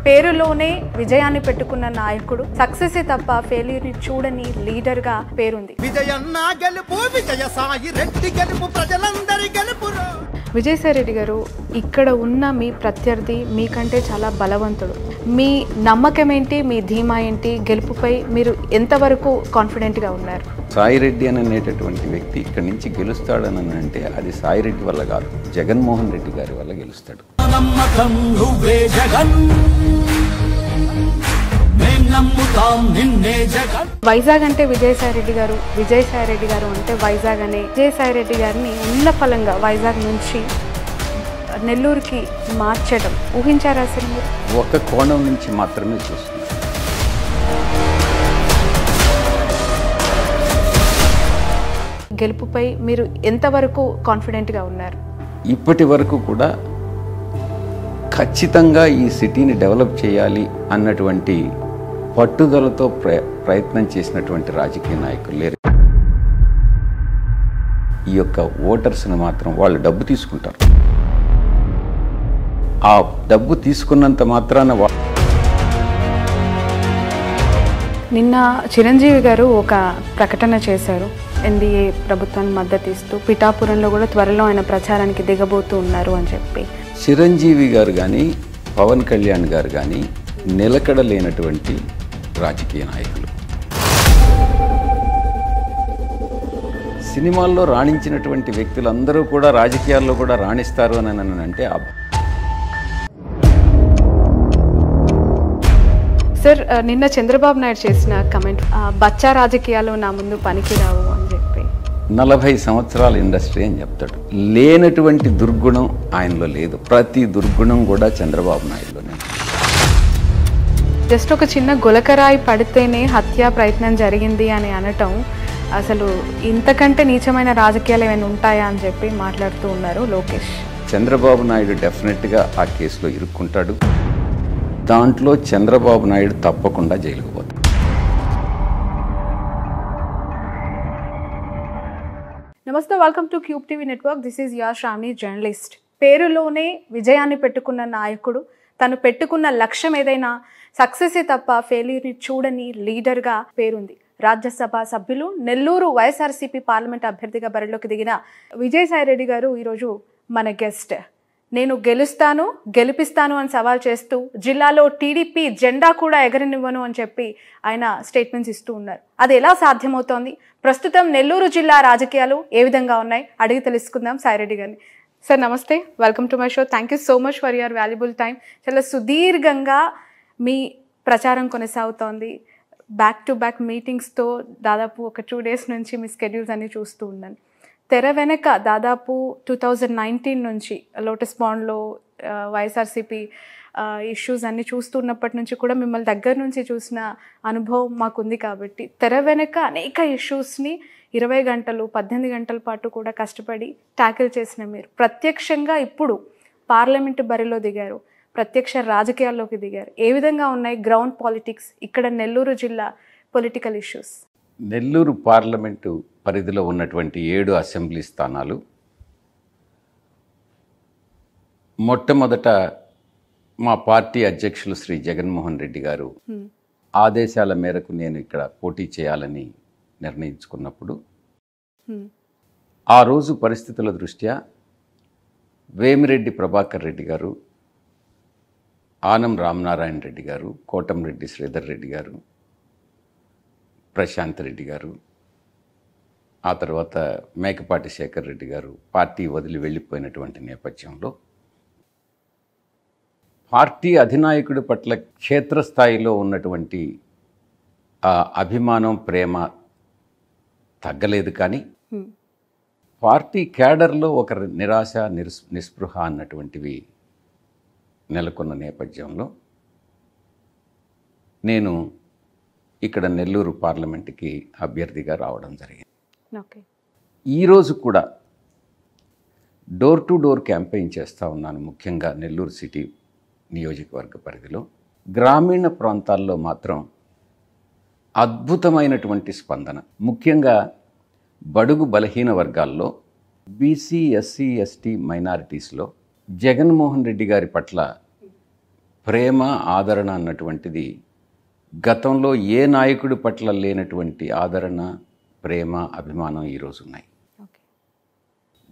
పేరులోనే విజయాన్ని పెట్టుకున్న నాయకుడు, సక్సెస్ తప్ప ఫెయిల్యూర్ ని చూడని లీడర్ గా పేరుంది. విజయసాయి రెడ్డి గారు, ఇక్కడ ఉన్న మీ ప్రత్యర్థి మీకంటే చాలా బలవంతుడు. మీ నమ్మకం ఏంటి, మీ ధీమా ఏంటి, గెలుపుపై మీరు ఎంతవరకు కాన్ఫిడెంట్ గా ఉన్నారు? సాయిరెడ్డి అనేటటువంటి వ్యక్తి ఇక్కడి నుంచి గెలుస్తాడని అంటే అది సాయిరెడ్డి వల్ల కాదు, జగన్మోహన్ రెడ్డి గారి వల్ల గెలుస్తాడు. వైజాగ్ అంటే విజయసాయి రెడ్డి గారు, విజయసాయి రెడ్డి గారు అంటే వైజాగ్ అనే విజయసాయి రెడ్డి గారిని ఉన్నఫలంగా వైజాగ్ నుంచి నెల్లూరుకి మార్చడం ఊహించారా అసలు మీరు? ఒక కోణం నుంచి మాత్రమే చూస్తున్నారు. గెలుపుపై మీరు ఎంతవరకు కాన్ఫిడెంట్గా ఉన్నారు? ఇప్పటి వరకు కూడా ఖచ్చితంగా ఈ సిటీని డెవలప్ చేయాలి అన్నటువంటి పట్టుదలతో ప్రయత్నం చేసినటువంటి రాజకీయ నాయకులు లేరు. ఈ యొక్క ఓటర్స్ని మాత్రం వాళ్ళు డబ్బు తీసుకుంటారు. ఆ డబ్బు తీసుకున్నంత మాత్రాన నిన్న చిరంజీవి గారు ఒక ప్రకటన చేశారు. ఎన్డీఏ ప్రభుత్వానికి మద్దతు ఇస్తూ పిఠాపురంలో కూడా త్వరలో ఆయన ప్రచారానికి దిగబోతూ ఉన్నారు అని చెప్పి. చిరంజీవి గారు కానీ పవన్ కళ్యాణ్ గారు కానీ నిలకడ లేనటువంటి రాజకీయ నాయకులు. సినిమాల్లో రాణించినటువంటి వ్యక్తులందరూ కూడా రాజకీయాల్లో కూడా రాణిస్తారు అని అంటే సార్, నిన్న చంద్రబాబు నాయుడు చేసిన కమెంట్, బచ్చా రాజకీయాలు నా ముందు పనికిరావు అని చెప్పి. 40 సంవత్సరాల ఇండస్ట్రీ అని చెప్తాడు. లేనటువంటి దుర్గుణం ఆయనలో లేదు. ప్రతి దుర్గుణం కూడా చంద్రబాబు నాయుడులోనే. జస్ట్ ఒక చిన్న గులకరాయి పడితేనే హత్యా ప్రయత్నం జరిగింది అని అనటం, అసలు ఇంతకంటే నీచమైన రాజకీయాలు ఏమైనా ఉంటాయా అని చెప్పి మాట్లాడుతూ ఉన్నారు లోకేష్. చంద్రబాబు నాయుడు డెఫినెట్గా ఆ కేసులో ఇరుక్కుంటాడు. దాంట్లో చంద్రబాబు నాయుడు తప్పకుండా జైలుకు పోతాడు. నమస్తే, welcome to Cube TV network. This is యా శ్రావణి, జర్నలిస్ట్. పేరులోనే విజయాన్ని పెట్టుకున్న నాయకుడు, తను పెట్టుకున్న లక్ష్యం ఏదైనా సక్సెసే తప్ప ఫెయిల్యూర్ని చూడని లీడర్గా పేరుంది. రాజ్యసభ సభ్యులు, నెల్లూరు వైఎస్ఆర్సీపీ పార్లమెంట్ అభ్యర్థిగా బరిలోకి దిగిన విజయసాయి రెడ్డి గారు ఈరోజు మన గెస్ట్. నేను గెలుస్తాను, గెలిపిస్తాను అని సవాల్ చేస్తూ జిల్లాలో టీడీపీ జెండా కూడా ఎగరనివ్వను అని చెప్పి ఆయన స్టేట్మెంట్స్ ఇస్తూ ఉన్నారు. అది ఎలా సాధ్యమవుతోంది? ప్రస్తుతం నెల్లూరు జిల్లా రాజకీయాలు ఏ విధంగా ఉన్నాయి అడిగి తెలుసుకుందాం సాయిరెడ్డి గారిని. సార్ నమస్తే, welcome to my show. Thank you so much for your valuable time. చాలా సుదీర్ఘంగా మీ ప్రచారం కొనసాగుతోంది. బ్యాక్ టు బ్యాక్ మీటింగ్స్తో దాదాపు ఒక 2 days నుంచి మీ స్కెడ్యూల్స్ అన్నీ చూస్తూ ఉన్నాను. తెర వెనక దాదాపు 2019 నుంచి లోటస్ పాండ్లో వైఎస్ఆర్సీపీ ఇష్యూస్ అన్నీ చూస్తున్నప్పటి నుంచి కూడా మిమ్మల్ని దగ్గర నుంచి చూసిన అనుభవం మాకుంది. కాబట్టి తెర వెనక అనేక ఇష్యూస్ని 20 గంటలు 18 గంటల పాటు కూడా కష్టపడి ట్యాకిల్ చేసిన మీరు ప్రత్యక్షంగా ఇప్పుడు పార్లమెంటు బరిలో దిగారు, ప్రత్యక్ష రాజకీయాల్లోకి దిగారు. ఏ విధంగా ఉన్నాయి గ్రౌండ్ పాలిటిక్స్, ఇక్కడ నెల్లూరు జిల్లా పొలిటికల్ ఇష్యూస్? నెల్లూరు పార్లమెంటు పరిధిలో ఉన్నటువంటి 7 అసెంబ్లీ స్థానాలు, మొట్టమొదట మా పార్టీ అధ్యక్షులు శ్రీ జగన్మోహన్ రెడ్డి గారు ఆదేశాల మేరకు నేను ఇక్కడ పోటీ చేయాలని నిర్ణయించుకున్నప్పుడు ఆ రోజు పరిస్థితుల దృష్ట్యా వేమిరెడ్డి ప్రభాకర్ రెడ్డి గారు, ఆనం రామనారాయణ రెడ్డి గారు, కోటంరెడ్డి శ్రీధర్ రెడ్డి గారు, ప్రశాంత్ రెడ్డి గారు, ఆ తర్వాత మేకపాటి శేఖర్ రెడ్డి గారు పార్టీ వదిలి వెళ్ళిపోయినటువంటి నేపథ్యంలో పార్టీ అధినాయకుడి పట్ల క్షేత్రస్థాయిలో ఉన్నటువంటి అభిమానం, ప్రేమ తగ్గలేదు. కానీ పార్టీ క్యాడర్లో ఒక నిరాశ, నిస్పృహ అన్నటువంటివి నెలకొన్న నేపథ్యంలో నేను ఇక్కడ నెల్లూరు పార్లమెంటుకి అభ్యర్థిగా రావడం జరిగింది. ఈరోజు కూడా డోర్ టు డోర్ క్యాంపెయిన్ చేస్తూ ఉన్నాను. ముఖ్యంగా నెల్లూరు సిటీ నియోజకవర్గ పరిధిలో గ్రామీణ ప్రాంతాల్లో మాత్రం అద్భుతమైనటువంటి స్పందన. ముఖ్యంగా బడుగు బలహీన వర్గాల్లో, బీసీ, ఎస్సీ, ఎస్టీ, మైనారిటీస్లో జగన్మోహన్ రెడ్డి గారి పట్ల ప్రేమ ఆదరణ అన్నటువంటిది గతంలో ఏ నాయకుడి పట్ల లేనటువంటి ఆదరణ, ప్రేమ, అభిమానం ఈరోజు ఉన్నాయి.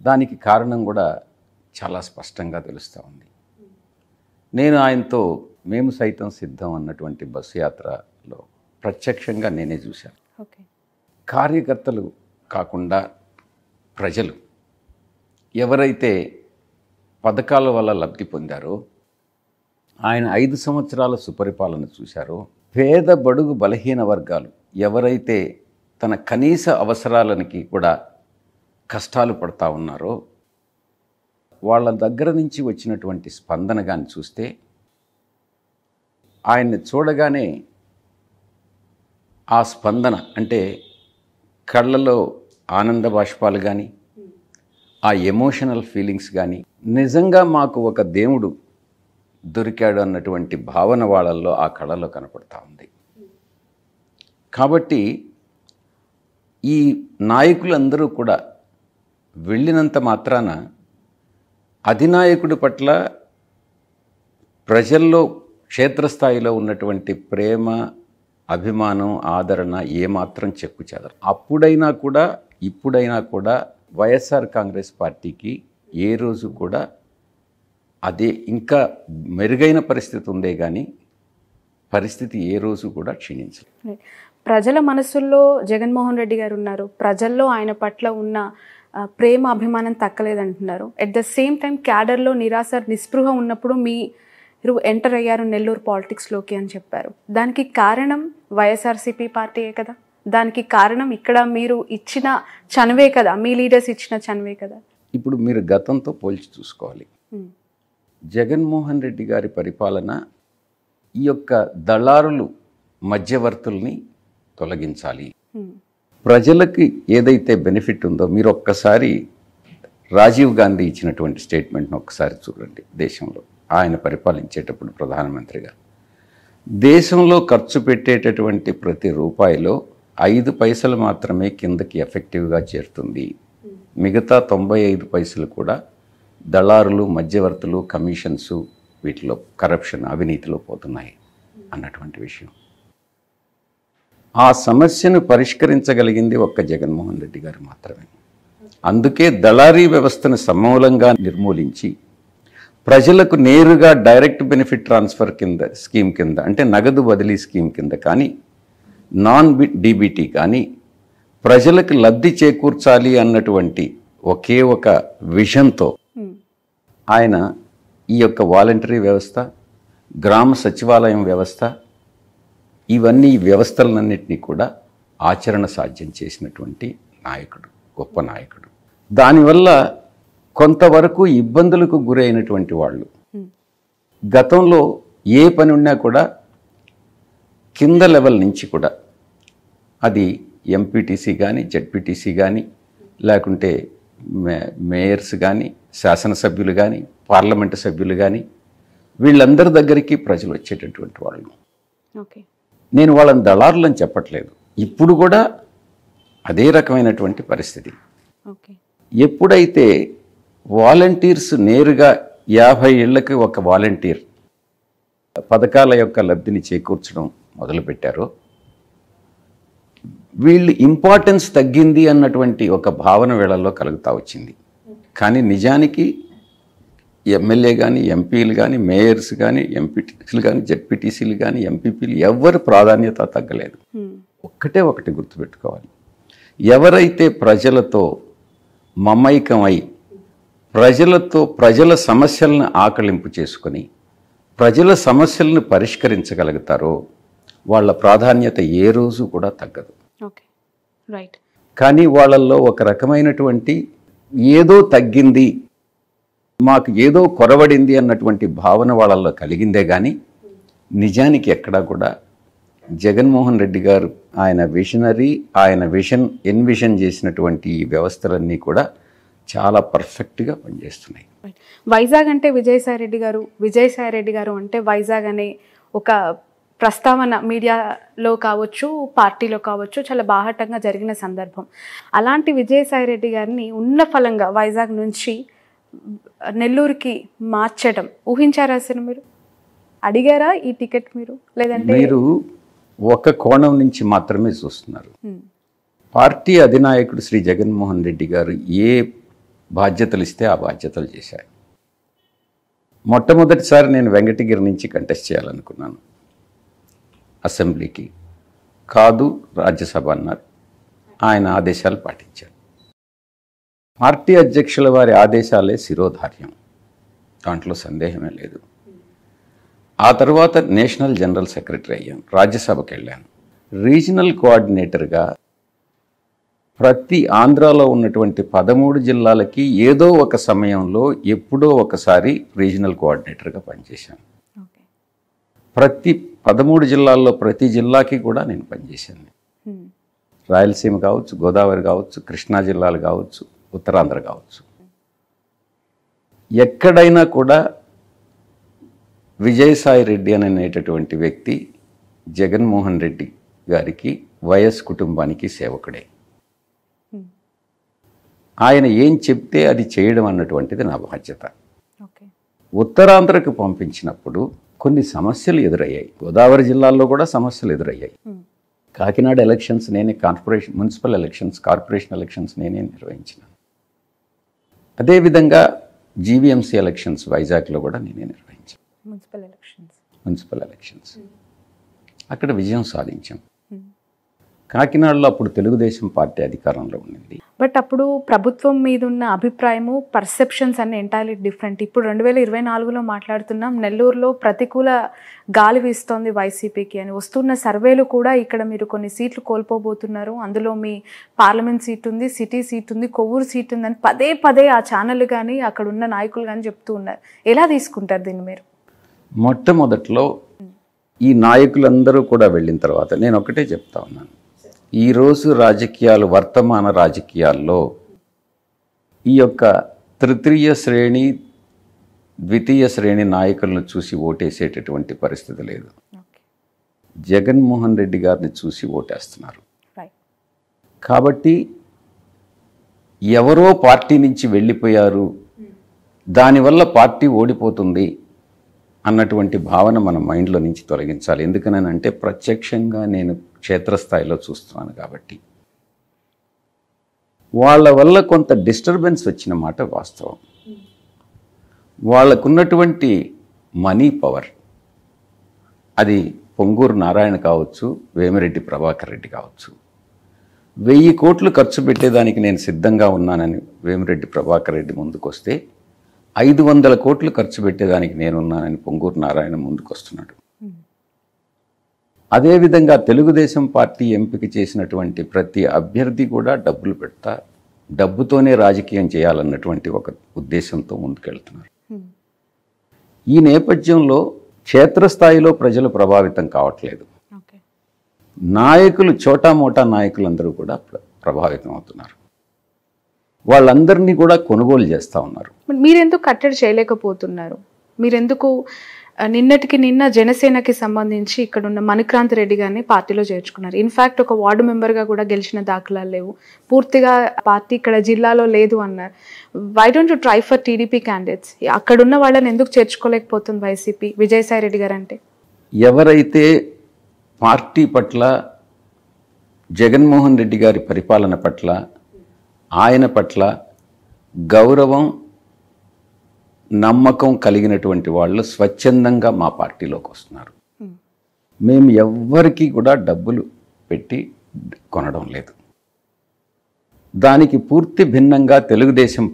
దానికి కారణం కూడా చాలా స్పష్టంగా తెలుస్తూ ఉంది. నేను ఆయనతో మేము సైతం సిద్ధం అన్నటువంటి బస్సు యాత్రలో ప్రత్యక్షంగా నేనే చూశాను. కార్యకర్తలు కాకుండా ప్రజలు ఎవరైతే పథకాల వల్ల లబ్ధి పొందారో, ఆయన 5 సంవత్సరాల సుపరిపాలన చూశారో, పేద బడుగు బలహీన వర్గాలు ఎవరైతే తన కనీస అవసరాలకి కూడా కష్టాలు పడతా ఉన్నారో, వాళ్ళ దగ్గర నుంచి వచ్చినటువంటి స్పందన కానీ చూస్తే, ఆయన్ని చూడగానే ఆ స్పందన అంటే కళ్ళలో ఆనంద బాష్పాలు కానీ, ఆ ఎమోషనల్ ఫీలింగ్స్ కానీ, నిజంగా మాకు ఒక దేవుడు దొరికాడు అన్నటువంటి భావన వాళ్ళల్లో ఆ కళలో కనపడతా ఉంది. కాబట్టి ఈ నాయకులందరూ కూడా వెళ్ళినంత మాత్రాన అధినాయకుడి పట్ల ప్రజల్లో క్షేత్రస్థాయిలో ఉన్నటువంటి ప్రేమ, అభిమానం, ఆదరణ ఏమాత్రం చెక్కు చెదరు. అప్పుడైనా కూడా ఇప్పుడైనా కూడా వైఎస్ఆర్ కాంగ్రెస్ పార్టీకి ఏ రోజు కూడా అదే ఇంకా మెరుగైన పరిస్థితి ఉందే కానీ పరిస్థితి ఏ రోజు కూడా క్షీణించలేదు. ప్రజల మనసుల్లో జగన్మోహన్ రెడ్డి గారు ఉన్నారు. ప్రజల్లో ఆయన పట్ల ఉన్న ప్రేమ, అభిమానం తక్కలేదంటున్నారు. ఎట్ ద సేమ్ టైం క్యాడర్లో నిరాశ, నిస్పృహ ఉన్నప్పుడు మీరు ఎంటర్ అయ్యారు నెల్లూరు పాలిటిక్స్లోకి అని చెప్పారు. దానికి కారణం వైఎస్ఆర్సీపీ పార్టీయే కదా. దానికి కారణం ఇక్కడ మీరు ఇచ్చిన చనువే కదా, మీ లీడర్స్ ఇచ్చిన చనువే కదా. ఇప్పుడు మీరు గతంతో పోల్చి చూసుకోవాలి. జగన్మోహన్ రెడ్డి గారి పరిపాలన ఈ యొక్క దళారులు, మధ్యవర్తుల్ని తొలగించాలి. ప్రజలకి ఏదైతే బెనిఫిట్ ఉందో, మీరు ఒక్కసారి రాజీవ్ గాంధీ ఇచ్చినటువంటి స్టేట్మెంట్ను ఒక్కసారి చూడండి. దేశంలో ఆయన పరిపాలించేటప్పుడు ప్రధానమంత్రిగా దేశంలో ఖర్చు పెట్టేటటువంటి ప్రతి రూపాయిలో 5 పైసలు మాత్రమే కిందకి ఎఫెక్టివ్గా చేరుతుంది. మిగతా 95 పైసలు కూడా దళారులు, మధ్యవర్తులు, కమిషన్స్, వీటిలో కరప్షన్, అవినీతిలో పోతున్నాయి అన్నటువంటి విషయం. ఆ సమస్యను పరిష్కరించగలిగింది ఒక్క జగన్మోహన్ రెడ్డి గారు మాత్రమే. అందుకే దళారీ వ్యవస్థను సమూలంగా నిర్మూలించి ప్రజలకు నేరుగా డైరెక్ట్ బెనిఫిట్ ట్రాన్స్ఫర్ కింద స్కీమ్ కింద, అంటే నగదు బదిలీ స్కీమ్ కింద కానీ, నాన్ డీబీటీ కానీ ప్రజలకు లబ్ధి చేకూర్చాలి అన్నటువంటి ఒకే ఒక విజన్తో ఆయన ఈ యొక్క వాలంటరీ వ్యవస్థ, గ్రామ సచివాలయం వ్యవస్థ, ఇవన్నీ వ్యవస్థలన్నింటినీ కూడా ఆచరణ సాధ్యం చేసినటువంటి నాయకుడు, గొప్ప నాయకుడు. దానివల్ల కొంతవరకు ఇబ్బందులకు గురైనటువంటి వాళ్ళు గతంలో ఏ పని ఉన్నా కూడా కింద లెవెల్ నుంచి కూడా, అది ఎంపీటీసీ కానీ, జెడ్పీటీసీ కానీ, లేకుంటే మేయర్స్ కానీ, శాసనసభ్యులు కానీ, పార్లమెంటు సభ్యులు కానీ, వీళ్ళందరి దగ్గరికి ప్రజలు వచ్చేటటువంటి వాళ్ళు. నేను వాళ్ళని దళారులని చెప్పట్లేదు. ఇప్పుడు కూడా అదే రకమైనటువంటి పరిస్థితి. ఎప్పుడైతే వాలంటీర్స్ నేరుగా 50 ఏళ్లకి ఒక వాలంటీర్ పథకాల యొక్క లబ్ధిని చేకూర్చడం మొదలుపెట్టారో, వీళ్ళు ఇంపార్టెన్స్ తగ్గింది అన్నటువంటి ఒక భావన వీళ్ళల్లో కలుగుతూ వచ్చింది. కానీ నిజానికి ఎమ్మెల్యే కానీ, ఎంపీలు కానీ, మేయర్స్ కానీ, ఎంపీటీసీలు కానీ, జెడ్పీటీసీలు కానీ, ఎంపీపీలు ఎవరి ప్రాధాన్యత తగ్గలేదు. ఒకటి గుర్తుపెట్టుకోవాలి, ఎవరైతే ప్రజలతో మమైకమై ప్రజల సమస్యలను ఆకలింపు చేసుకొని ప్రజల సమస్యలను పరిష్కరించగలుగుతారో వాళ్ళ ప్రాధాన్యత ఏ రోజు కూడా తగ్గదు. కానీ వాళ్ళల్లో ఒక రకమైనటువంటి ఏదో తగ్గింది, మాకు ఏదో కొరవడింది అన్నటువంటి భావన వాళ్ళల్లో కలిగిందే కానీ నిజానికి ఎక్కడా కూడా జగన్మోహన్ రెడ్డి గారు ఆయన విజనరీ, ఆయన ఎన్విజన్ చేసినటువంటి ఈ వ్యవస్థలన్నీ కూడా చాలా పర్ఫెక్ట్గా పనిచేస్తున్నాయి. వైజాగ్ అంటే విజయసాయిరెడ్డి గారు అంటే వైజాగ్ అనే ఒక ప్రస్తావన మీడియాలో కావచ్చు, పార్టీలో కావచ్చు, చాలా బాహటంగా జరిగిన సందర్భం. అలాంటి విజయసాయిరెడ్డి గారిని ఉన్న ఫలంగా వైజాగ్ నుంచి నెల్లూరుకి మార్చడం ఊహించారా అసలు మీరు? అడిగారా ఈ టికెట్ మీరు, లేదంటే మీరు ఒక కోణం నుంచి మాత్రమే చూస్తున్నారు. పార్టీ అధినాయకుడు శ్రీ జగన్మోహన్ రెడ్డి గారు ఏ బాధ్యతలు ఇస్తే ఆ బాధ్యతలు చేశారు. మొట్టమొదటిసారి నేను వెంకటగిరి నుంచి కంటెస్ట్ చేయాలనుకున్నాను. అసెంబ్లీకి కాదు, రాజ్యసభ అన్నారు. ఆయన ఆదేశాలు పాటించారు. పార్టీ అధ్యక్షుల వారి ఆదేశాలే శిరోధార్యం, దాంట్లో సందేహమే లేదు. ఆ తర్వాత నేషనల్ జనరల్ సెక్రటరీ అయ్యాను, రాజ్యసభకి వెళ్ళాను. రీజనల్ కోఆర్డినేటర్గా ప్రతి ఆంధ్రాలో ఉన్నటువంటి 13 జిల్లాలకి ఏదో ఒక సమయంలో ఎప్పుడో ఒకసారి రీజనల్ కోఆర్డినేటర్గా పనిచేశాను. ప్రతి 13 జిల్లాల్లో ప్రతి జిల్లాకి కూడా నేను పనిచేశాను. రాయలసీమ కావచ్చు, గోదావరి కావచ్చు, కృష్ణా జిల్లాలు కావచ్చు, ఉత్తరాంధ్ర కావచ్చు. ఎక్కడైనా కూడా విజయసాయి రెడ్డి అనేటటువంటి వ్యక్తి జగన్మోహన్ రెడ్డి గారికి, వైఎస్ కుటుంబానికి సేవకుడే. ఆయన ఏం చెప్తే అది చేయడం అన్నటువంటిది నా బాధ్యత. ఉత్తరాంధ్రకు పంపించినప్పుడు కొన్ని సమస్యలు ఎదురయ్యాయి. గోదావరి జిల్లాల్లో కూడా సమస్యలు ఎదురయ్యాయి. కాకినాడ ఎలక్షన్స్ నేనే, మున్సిపల్ ఎలక్షన్స్, కార్పొరేషన్ ఎలక్షన్స్ నేనే నిర్వహించినాను. అదేవిధంగా జీవీఎంసీ ఎలక్షన్స్ వైజాగ్లో కూడా నేనే నిర్వహించాను. మున్సిపల్ ఎలక్షన్స్ అక్కడ విజయం సాధించాం. కాకినాడలో అప్పుడు తెలుగుదేశం పార్టీ అధికారంలో ఉండింది. బట్ అప్పుడు ప్రభుత్వం మీద ఉన్న అభిప్రాయము, పర్సెప్షన్స్ అన్ని ఎంటైర్లీ డిఫరెంట్. ఇప్పుడు 2024లో మాట్లాడుతున్నాం. నెల్లూరులో ప్రతికూల గాలి వీస్తోంది వైసీపీకి అని వస్తున్న సర్వేలు కూడా ఇక్కడ మీరు కొన్ని సీట్లు కోల్పోబోతున్నారు, అందులో మీ పార్లమెంట్ సీట్ ఉంది, సిటీ సీట్ ఉంది, కొవ్వూరు సీట్ ఉందని పదే పదే ఆ ఛానల్ కానీ అక్కడ ఉన్న నాయకులు కానీ చెప్తూ ఉన్నారు. ఎలా తీసుకుంటారు దీన్ని మీరు? మొట్టమొదట్లో ఈ నాయకులందరూ కూడా వెళ్ళిన తర్వాత నేను ఒకటే చెప్తా ఉన్నాను. ఈరోజు రాజకీయాలు, వర్తమాన రాజకీయాల్లో ఈ యొక్క తృతీయ శ్రేణి, ద్వితీయ శ్రేణి నాయకులను చూసి ఓటేసేటటువంటి పరిస్థితి లేదు. జగన్మోహన్ రెడ్డి గారిని చూసి ఓటేస్తున్నారు. కాబట్టి ఎవరో పార్టీ నుంచి వెళ్ళిపోయారు, దానివల్ల పార్టీ ఓడిపోతుంది అన్నటువంటి భావన మన మైండ్లో నుంచి తొలగించాలి. ఎందుకనంటే ప్రత్యక్షంగా నేను క్షేత్రస్థాయిలో చూస్తున్నాను కాబట్టి. వాళ్ళ వల్ల కొంత డిస్టర్బెన్స్ వచ్చిన మాట వాస్తవం. వాళ్ళకున్నటువంటి మనీ పవర్, అది పొంగూరు నారాయణ కావచ్చు, వేమిరెడ్డి ప్రభాకర్ రెడ్డి కావచ్చు. 1000 కోట్లు ఖర్చు పెట్టేదానికి నేను సిద్ధంగా ఉన్నానని వేమిరెడ్డి ప్రభాకర్ రెడ్డి ముందుకొస్తే 500 కోట్లు ఖర్చు పెట్టేదానికి నేనున్నానని పొంగూరు నారాయణ ముందుకొస్తున్నాడు. అదేవిధంగా తెలుగుదేశం పార్టీ ఎంపిక చేసినటువంటి ప్రతి అభ్యర్థి కూడా డబ్బులు పెడతా, డబ్బుతోనే రాజకీయం చేయాలన్నటువంటి ఒక ఉద్దేశంతో ముందుకెళ్తున్నారు. ఈ నేపథ్యంలో క్షేత్రస్థాయిలో ప్రజలు ప్రభావితం కావట్లేదు. నాయకులు, చోటామోటా నాయకులందరూ కూడా ప్రభావితం అవుతున్నారు. వాళ్ళందరినీ కూడా కొనుగోలు చేస్తూ ఉన్నారు. మీరెందుకు కట్టడి చేయలేకపోతున్నారు? మీరెందుకు నిన్నటికి నిన్న జనసేనకి సంబంధించి ఇక్కడ ఉన్న మణిక్రాంత్ రెడ్డి గారిని పార్టీలో చేర్చుకున్నారు? ఇన్ఫ్యాక్ట్ ఒక వార్డు మెంబర్గా కూడా గెలిచిన దాఖలాలు లేవు, పూర్తిగా పార్టీ ఇక్కడ జిల్లాలో లేదు అన్నారు. Why don't you try for TDP candidates? అక్కడున్న వాళ్ళని ఎందుకు చేర్చుకోలేకపోతుంది వైసీపీ? విజయసాయి రెడ్డి గారు అంటే ఎవరైతే పార్టీ పట్ల, జగన్మోహన్ రెడ్డి గారి పరిపాలన పట్ల, ఆయన పట్ల గౌరవం, నమ్మకం కలిగినటువంటి వాళ్ళు స్వచ్ఛందంగా మా పార్టీలోకి వస్తున్నారు. మేము ఎవ్వరికీ కూడా డబ్బులు పెట్టి కొనడం లేదు. దానికి పూర్తి భిన్నంగా తెలుగుదేశం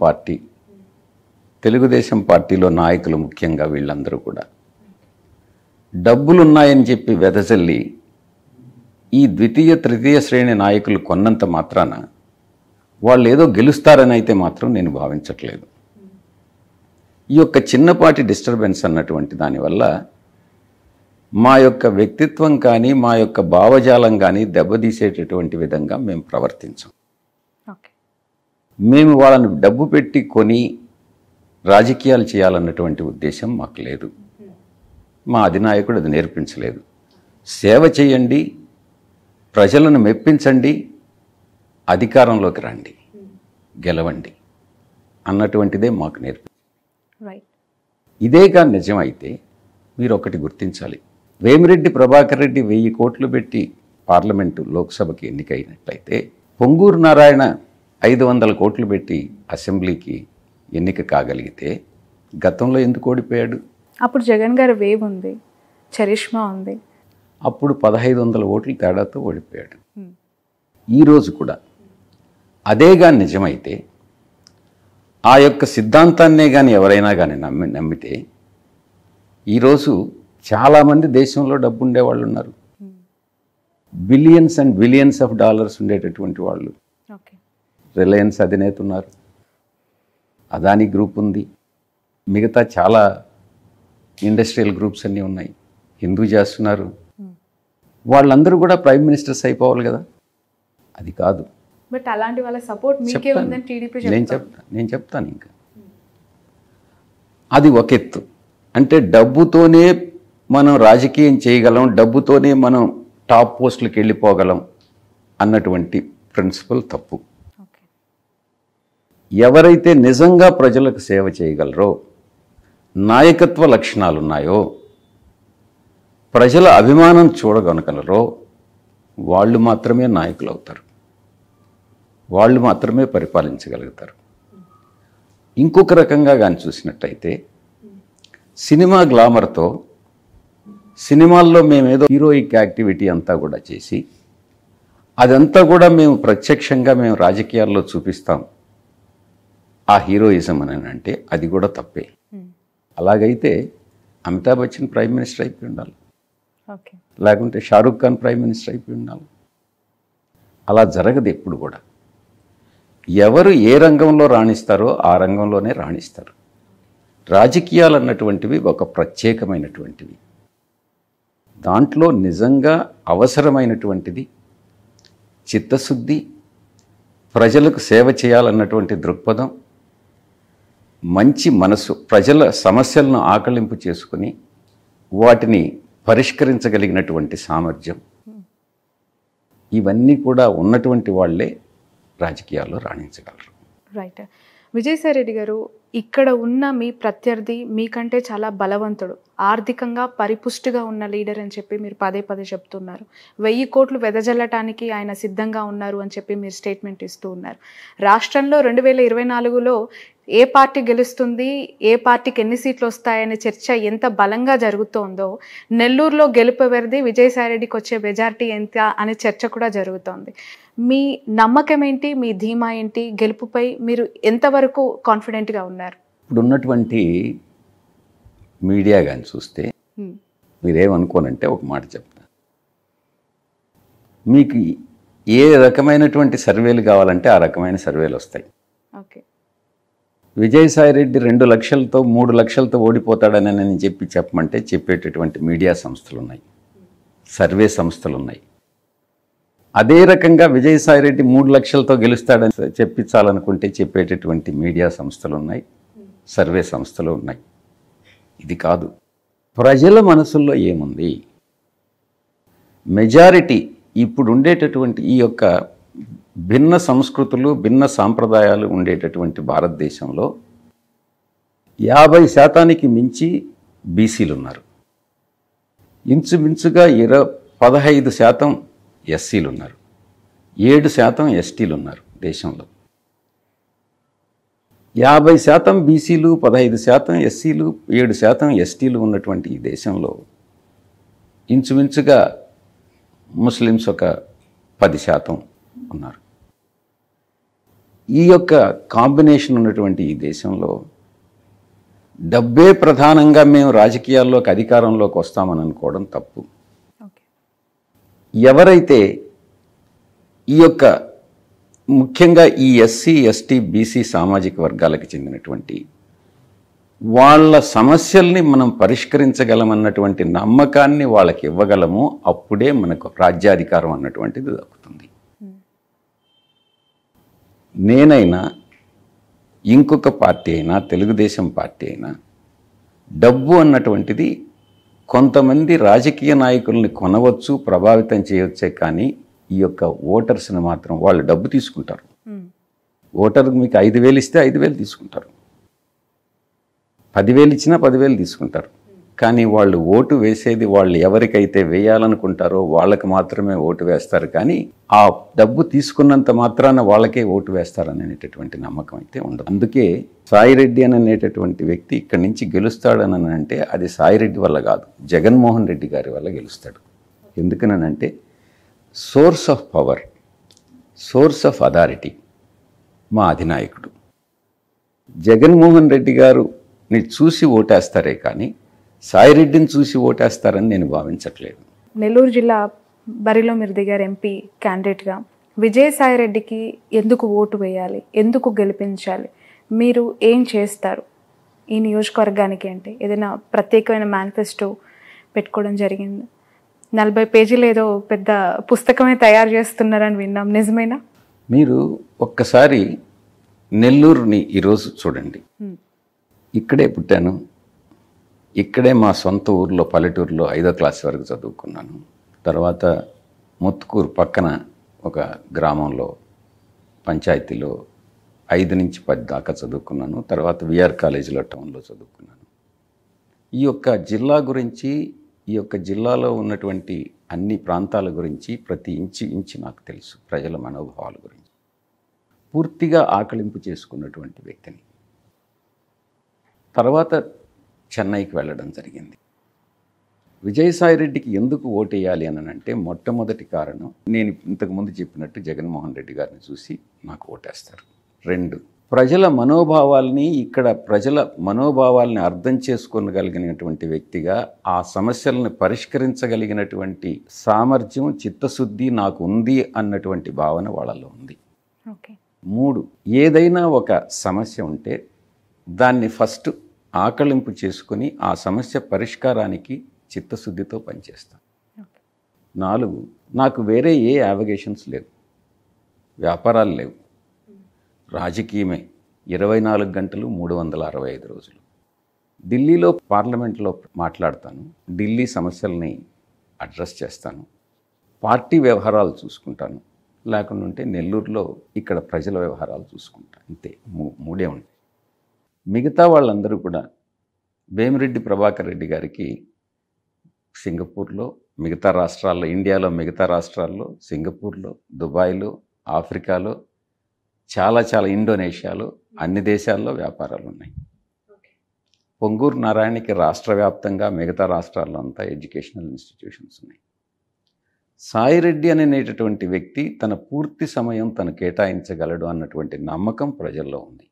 పార్టీలో నాయకులు, ముఖ్యంగా వీళ్ళందరూ కూడా డబ్బులున్నాయని చెప్పి వెదజల్లి ఈ ద్వితీయ, తృతీయ శ్రేణి నాయకులు కొన్నంత మాత్రాన వాళ్ళు ఏదో గెలుస్తారని అయితే మాత్రం నేను భావించట్లేదు. ఈ యొక్క చిన్నపాటి డిస్టర్బెన్స్ అన్నటువంటి దానివల్ల మా యొక్క వ్యక్తిత్వం కానీ, మా యొక్క భావజాలం కానీ దెబ్బతీసేటటువంటి విధంగా మేము ప్రవర్తించాం. మేము వాళ్ళని డబ్బు పెట్టి కొని రాజకీయాలు చేయాలన్నటువంటి ఉద్దేశం మాకు లేదు. మా అధినాయకుడు అది నేర్పించలేదు. సేవ చేయండి, ప్రజలను మెప్పించండి, అధికారంలోకి రండి, గెలవండి అన్నటువంటిదే మాకు నేర్పి. ఇదేగా నిజమైతే మీరు ఒకటి గుర్తించాలి. వేమిరెడ్డి ప్రభాకర్ రెడ్డి 1000 కోట్లు పెట్టి పార్లమెంటు లోక్సభకి ఎన్నికైనట్లయితే పొంగూరు నారాయణ 500 కోట్లు పెట్టి అసెంబ్లీకి ఎన్నిక కాగలిగితే గతంలో ఎందుకు ఓడిపోయాడు? అప్పుడు జగన్ గారి వేవ్ ఉంది, చరిష్మా ఉంది. అప్పుడు 1500 ఓట్ల తేడాతో ఓడిపోయాడు. ఈరోజు కూడా అదే కానీ నిజమైతే, ఆ యొక్క సిద్ధాంతాన్నే కానీ ఎవరైనా కానీ నమ్మితే ఈరోజు చాలామంది దేశంలో డబ్బు ఉండేవాళ్ళు ఉన్నారు. Billions and billions of dollars ఉండేటటువంటి వాళ్ళు. రిలయన్స్ అధినేత ఉన్నారు, అదానీ గ్రూప్ ఉంది, మిగతా చాలా ఇండస్ట్రియల్ గ్రూప్స్ అన్నీ ఉన్నాయి, హిందూజాస్ ఉన్నారు. వాళ్ళందరూ కూడా ప్రైమ్ మినిస్టర్స్ అయిపోవాలి కదా. అది కాదు. బట్ అలాంటి వాళ్ళ సపోర్ట్ మీకే ఉందని టీడీపీ నేను చెప్తాను. ఇంకా అది ఒక ఎత్తు. అంటే డబ్బుతోనే మనం రాజకీయం చేయగలం, డబ్బుతోనే మనం టాప్ పోస్టులకు వెళ్ళిపోగలం అన్నటువంటి ప్రిన్సిపల్ తప్పు. ఎవరైతే నిజంగా ప్రజలకు సేవ చేయగలరో, నాయకత్వ లక్షణాలు ఉన్నాయో, ప్రజల అభిమానం చూడగలరో వాళ్ళు మాత్రమే నాయకులు అవుతారు, వాళ్ళు మాత్రమే పరిపాలించగలుగుతారు. ఇంకొక రకంగా కానీ చూసినట్టయితే, సినిమా గ్లామర్తో సినిమాల్లో మేమేదో హీరోయిక్ యాక్టివిటీ అంతా కూడా చేసి అదంతా కూడా మేము ప్రత్యక్షంగా మేము రాజకీయాల్లో చూపిస్తాం ఆ హీరోయిజం అని అంటే అది కూడా తప్పే. అలాగైతే అమితాబ్ బచ్చన్ ప్రైమ్ మినిస్టర్ అయిపోయి ఉండాలి, లేకుంటే షారూక్ ఖాన్ ప్రైమ్ మినిస్టర్ అయిపోయి ఉండాలి. అలా జరగదు ఎప్పుడు కూడా. ఎవరు ఏ రంగంలో రాణిస్తారో ఆ రంగంలోనే రాణిస్తారు. రాజకీయాలు అన్నటువంటివి ఒక ప్రత్యేకమైనటువంటివి. దాంట్లో నిజంగా అవసరమైనటువంటిది చిత్తశుద్ధి, ప్రజలకు సేవ చేయాలన్నటువంటి దృక్పథం, మంచి మనసు, ప్రజల సమస్యలను ఆకలింపు చేసుకుని వాటిని పరిష్కరించగలిగినటువంటి సామర్థ్యం, ఇవన్నీ కూడా ఉన్నటువంటి వాళ్ళే రాజకీయాల్లో రాణించగలరు. రైట్. విజయసాయిరెడ్డి గారు, ఇక్కడ ఉన్న మీ ప్రత్యర్థి మీకంటే చాలా బలవంతుడు, ఆర్థికంగా పరిపుష్టిగా ఉన్న లీడర్ అని చెప్పి మీరు పదే పదే చెప్తున్నారు. 1000 కోట్లు వెదజల్లటానికి ఆయన సిద్ధంగా ఉన్నారు అని చెప్పి మీరు స్టేట్మెంట్ ఇస్తూ ఉన్నారు. రాష్ట్రంలో 2024లో ఏ పార్టీ గెలుస్తుంది, ఏ పార్టీకి ఎన్ని సీట్లు వస్తాయనే చర్చ ఎంత బలంగా జరుగుతోందో, నెల్లూరులో గెలుపు ఎవరిది, విజయసాయిరెడ్డికి వచ్చే మెజారిటీ ఎంత అనే చర్చ కూడా జరుగుతోంది. మీ నమ్మకం ఏంటి, మీ ధీమా ఏంటి, గెలుపుపై మీరు ఎంతవరకు కాన్ఫిడెంట్గా ఉన్నారు? ఇప్పుడు ఉన్నటువంటి మీడియా కానీ చూస్తే మీరేమనుకోనంటే ఒక మాట చెప్తా. మీకు ఏ రకమైనటువంటి సర్వేలు కావాలంటే ఆ రకమైన సర్వేలు వస్తాయి. ఓకే. విజయసాయిరెడ్డి 2 లక్షలతో 3 లక్షలతో ఓడిపోతాడని నేను చెప్పమంటే చెప్పేటటువంటి మీడియా సంస్థలు ఉన్నాయి, సర్వే సంస్థలు ఉన్నాయి. అదే రకంగా విజయసాయిరెడ్డి 3 లక్షలతో గెలుస్తాడని చెప్పించాలనుకుంటే చెప్పేటటువంటి మీడియా సంస్థలు ఉన్నాయి, సర్వే సంస్థలు ఉన్నాయి. ఇది కాదు. ప్రజల మనసుల్లో ఏముంది, మెజారిటీ ఇప్పుడు ఉండేటటువంటి ఈ యొక్క భిన్న సంస్కృతులు, భిన్న సాంప్రదాయాలు ఉండేటటువంటి భారతదేశంలో 50% మించి బీసీలు ఉన్నారు. ఇంచుమించుగా 15% ఎస్సీలు ఉన్నారు, 7% ఎస్టీలు ఉన్నారు దేశంలో. 50% బీసీలు, 15% ఎస్సీలు, 7% ఎస్టీలు ఉన్నటువంటి ఈ దేశంలో ఇంచుమించుగా ముస్లిమ్స్ ఒక 10% ఉన్నారు. ఈ యొక్క కాంబినేషన్ ఉన్నటువంటి ఈ దేశంలో డబ్బే ప్రధానంగా మేము రాజకీయాల్లోకి అధికారంలోకి వస్తామని అనుకోవడం తప్పు. ఎవరైతే ఈ యొక్క ముఖ్యంగా ఈ ఎస్సీ, ఎస్టీ, బీసీ సామాజిక వర్గాలకు చెందినటువంటి వాళ్ళ సమస్యల్ని మనం పరిష్కరించగలమన్నటువంటి నమ్మకాన్ని వాళ్ళకి ఇవ్వగలము, అప్పుడే మనకు రాజ్యాధికారం అన్నటువంటిది దక్కుతుంది. నేనైనా ఇంకొక పార్టీ అయినా, తెలుగుదేశం పార్టీ అయినా, డబ్బు అన్నటువంటిది కొంతమంది రాజకీయ నాయకుల్ని కొనవచ్చు, ప్రభావితం చేయవచ్చే, కానీ ఈ యొక్క ఓటర్స్ని మాత్రం వాళ్ళు డబ్బు తీసుకుంటారు. ఓటర్కి మీకు 5,000 ఇస్తే 5,000 తీసుకుంటారు, 10,000 ఇచ్చినా 10,000 తీసుకుంటారు. కానీ వాళ్ళు ఓటు వేసేది వాళ్ళు ఎవరికైతే వేయాలనుకుంటారో వాళ్ళకి మాత్రమే ఓటు వేస్తారు, కానీ ఆ డబ్బు తీసుకున్నంత మాత్రాన వాళ్ళకే ఓటు వేస్తారనేటటువంటి నమ్మకం అయితే ఉండదు. అందుకే సాయిరెడ్డి అనేటటువంటి వ్యక్తి ఇక్కడి నుంచి గెలుస్తాడని అంటే అది సాయిరెడ్డి వల్ల కాదు, జగన్మోహన్ రెడ్డి గారి వల్ల గెలుస్తాడు. ఎందుకనంటే source of power, source of authority మా అధినాయకుడు. జగన్మోహన్ రెడ్డి గారుని చూసి ఓటేస్తారే కానీ సాయిరెడ్డిని చూసి ఓటేస్తారని నేను భావించట్లేదు. నెల్లూరు జిల్లా బరిలో మీరు దిగారు ఎంపీ క్యాండిడేట్గా. విజయసాయిరెడ్డికి ఎందుకు ఓటు వేయాలి, ఎందుకు గెలిపించాలి, మీరు ఏం చేస్తారు ఈ నియోజకవర్గానికి అంటే ఏదైనా ప్రత్యేకమైన మేనిఫెస్టో పెట్టుకోవడం జరిగింది? 40 పేజీలు ఏదో పెద్ద పుస్తకమే తయారు చేస్తున్నారని విన్నాం, నిజమేనా? మీరు ఒక్కసారి నెల్లూరుని ఈరోజు చూడండి. ఇక్కడే పుట్టాను, ఇక్కడే మా సొంత ఊర్లో పల్లెటూరులో 5వ క్లాస్ వరకు చదువుకున్నాను. తర్వాత ముత్తుకూరు పక్కన ఒక గ్రామంలో పంచాయతీలో 5 నుంచి 10 దాకా చదువుకున్నాను. తర్వాత విఆర్ కాలేజీలో టౌన్లో చదువుకున్నాను. ఈ యొక్క జిల్లా గురించి, ఈ యొక్క జిల్లాలో ఉన్నటువంటి అన్ని ప్రాంతాల గురించి ప్రతి ఇంచి నాకు తెలుసు. ప్రజల మనోభావాల గురించి పూర్తిగా ఆకలింపు చేసుకున్నటువంటి వ్యక్తిని. తర్వాత చెన్నైకి వెళ్ళడం జరిగింది. విజయసాయిరెడ్డికి ఎందుకు ఓటేయాలి అని అంటే మొట్టమొదటి కారణం, నేను ఇంతకుముందు చెప్పినట్టు జగన్మోహన్ రెడ్డి గారిని చూసి నాకు ఓటేస్తారు. 2, ప్రజల మనోభావాల్ని, ఇక్కడ ప్రజల మనోభావాల్ని అర్థం చేసుకోగలిగినటువంటి వ్యక్తిగా, ఆ సమస్యలను పరిష్కరించగలిగినటువంటి సామర్థ్యం, చిత్తశుద్ధి నాకు ఉంది అన్నటువంటి భావన వాళ్ళలో ఉంది. 3, ఏదైనా ఒక సమస్య ఉంటే దాన్ని ఫస్ట్ ఆకలింపు చేసుకుని ఆ సమస్య పరిష్కారానికి చిత్తశుద్ధితో పనిచేస్తాను. 4, నాకు వేరే ఏ యావిగేషన్స్ లేవు, వ్యాపారాలు లేవు, రాజకీయమే 24 గంటలు 365 రోజులు. ఢిల్లీలో పార్లమెంట్లో మాట్లాడతాను, ఢిల్లీ సమస్యల్ని అడ్రస్ చేస్తాను, పార్టీ వ్యవహారాలు చూసుకుంటాను, లేకుండా ఉంటే నెల్లూరులో ఇక్కడ ప్రజల వ్యవహారాలు చూసుకుంటాను. అంతే, 3 ఉంటాయి. మిగతా వాళ్ళందరూ కూడా వేమిరెడ్డి ప్రభాకర్ రెడ్డి గారికి సింగపూర్లో, మిగతా రాష్ట్రాల్లో, ఇండియాలో మిగతా రాష్ట్రాల్లో, సింగపూర్లో, దుబాయ్లో, ఆఫ్రికాలో, చాలా ఇండోనేషియాలో, అన్ని దేశాల్లో వ్యాపారాలు ఉన్నాయి. పొంగూరు నారాయణకి రాష్ట్ర వ్యాప్తంగా మిగతా రాష్ట్రాల్లో అంతా ఎడ్యుకేషనల్ ఇన్స్టిట్యూషన్స్ ఉన్నాయి. సాయిరెడ్డి అనేటటువంటి వ్యక్తి తన పూర్తి సమయం తను కేటాయించగలడు అన్నటువంటి నమ్మకం ప్రజల్లో ఉంది.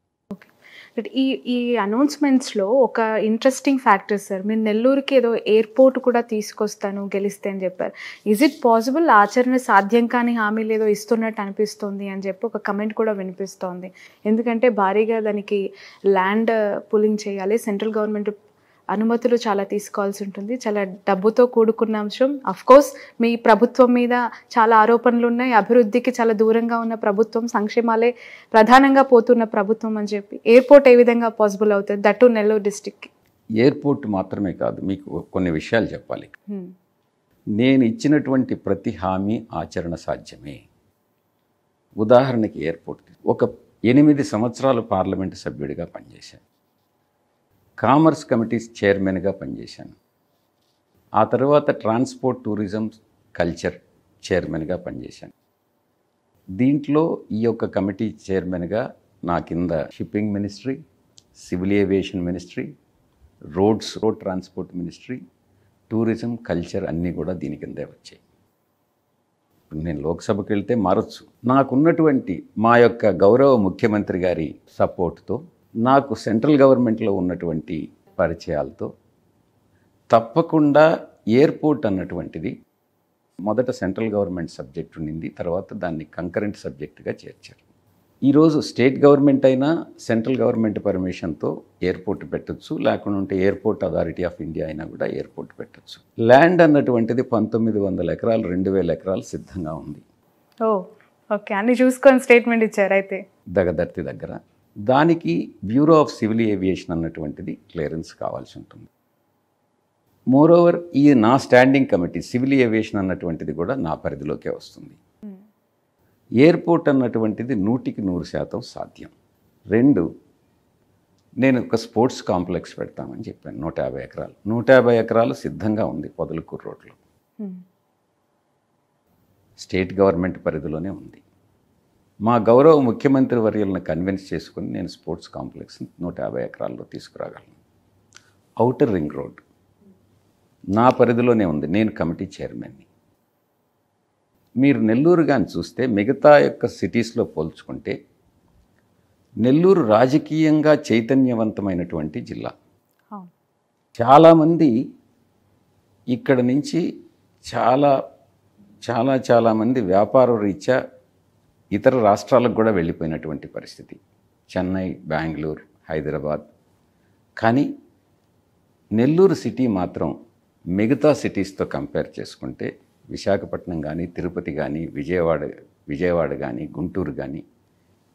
ఈ అనౌన్స్మెంట్స్లో ఒక ఇంట్రెస్టింగ్ ఫ్యాక్టర్ సార్, మీరు నెల్లూరుకి ఏదో ఎయిర్పోర్ట్ కూడా తీసుకొస్తాను గెలిస్తే అని చెప్పారు. Is it possible? ఆచరణ సాధ్యం కాని హామీలు ఏదో ఇస్తున్నట్టు అనిపిస్తుంది అని చెప్పి ఒక కమెంట్ కూడా వినిపిస్తోంది. ఎందుకంటే భారీగా దానికి ల్యాండ్ పులింగ్ చేయాలి, సెంట్రల్ గవర్నమెంట్ అనుమతులు చాలా తీసుకోవాల్సి ఉంటుంది, చాలా డబ్బుతో కూడుకున్న అంశం. అఫ్కోర్స్ మీ ప్రభుత్వం మీద చాలా ఆరోపణలు ఉన్నాయి, అభివృద్ధికి చాలా దూరంగా ఉన్న ప్రభుత్వం, సంక్షేమాలే ప్రధానంగా పోతున్న ప్రభుత్వం అని చెప్పి ఎయిర్పోర్ట్ ఏ విధంగా పాసిబుల్ అవుతుంది, దట్టు నెల్లూరు డిస్టిక్కి? ఎయిర్పోర్ట్ మాత్రమే కాదు, మీకు కొన్ని విషయాలు చెప్పాలి. నేను ఇచ్చినటువంటి ప్రతి హామీ ఆచరణ సాధ్యమే. ఉదాహరణకి ఎయిర్పోర్ట్, ఒక 8 సంవత్సరాలు పార్లమెంటు సభ్యుడిగా పనిచేశాను, కామర్స్ కమిటీస్ చైర్మన్గా పనిచేశాను, ఆ తర్వాత ట్రాన్స్పోర్ట్, టూరిజం, కల్చర్ చైర్మన్గా పనిచేశాను. దీంట్లో ఈ యొక్క కమిటీ చైర్మన్గా నా కింద shipping ministry, civil aviation ministry, road transport ministry, tourism, culture అన్నీ కూడా దీని కిందే వచ్చాయి. నేను లోక్సభకి వెళ్తే మారచ్చు. నాకున్నటువంటి మా యొక్క గౌరవ ముఖ్యమంత్రి గారి సపోర్ట్తో, నాకు సెంట్రల్ గవర్నమెంట్లో ఉన్నటువంటి పరిచయాలతో తప్పకుండా ఎయిర్పోర్ట్ అన్నటువంటిది మొదట సెంట్రల్ గవర్నమెంట్ సబ్జెక్ట్ ఉండింది, తర్వాత దాన్ని కంకరెంట్ సబ్జెక్టుగా చేర్చారు. ఈరోజు స్టేట్ గవర్నమెంట్ అయినా సెంట్రల్ గవర్నమెంట్ పర్మిషన్తో ఎయిర్పోర్ట్ పెట్టచ్చు, లేకుండా ఉంటే ఎయిర్పోర్ట్ అథారిటీ ఆఫ్ ఇండియా అయినా కూడా ఎయిర్పోర్ట్ పెట్టచ్చు. ల్యాండ్ అన్నటువంటిది 1900 ఎకరాలు, 2000 ఎకరాలు సిద్ధంగా ఉంది. ఓకే, అన్ని చూసుకొని స్టేట్మెంట్ ఇచ్చారు. అయితే దగదర్తి దగ్గర దానికి బ్యూరో ఆఫ్ సివిల్ ఏవియేషన్ అన్నటువంటిది క్లియరెన్స్ కావాల్సి ఉంటుంది. మోరోవర్ ఈ నా స్టాండింగ్ కమిటీ సివిల్ ఏవియేషన్ అన్నటువంటిది కూడా నా పరిధిలోకే వస్తుంది. ఎయిర్పోర్ట్ అన్నటువంటిది 100% సాధ్యం. 2, నేను ఒక స్పోర్ట్స్ కాంప్లెక్స్ పెడతామని చెప్పాను. 150 ఎకరాలు. 150 ఎకరాలు సిద్ధంగా ఉంది పొదలకూరు రోడ్లో. స్టేట్ గవర్నమెంట్ పరిధిలోనే ఉంది. మా గౌరవ ముఖ్యమంత్రి వర్యులను కన్విన్స్ చేసుకుని నేను స్పోర్ట్స్ కాంప్లెక్స్ని 150 ఎకరాల్లో తీసుకురాగలను. ఔటర్ రింగ్ రోడ్ నా పరిధిలోనే ఉంది. నేను కమిటీ చైర్మన్ని. మీరు నెల్లూరు కానీ చూస్తే మిగతా యొక్క సిటీస్లో పోల్చుకుంటే నెల్లూరు రాజకీయంగా చైతన్యవంతమైనటువంటి జిల్లా. చాలామంది ఇక్కడ నుంచి చాలామంది వ్యాపార రీత్యా ఇతర రాష్ట్రాలకు కూడా వెళ్ళిపోయినటువంటి పరిస్థితి. చెన్నై, బెంగళూరు, హైదరాబాద్. కానీ నెల్లూరు సిటీ మాత్రం మిగతా సిటీస్తో కంపేర్ చేసుకుంటే విశాఖపట్నం కానీ, తిరుపతి కానీ, విజయవాడ కానీ, గుంటూరు కానీ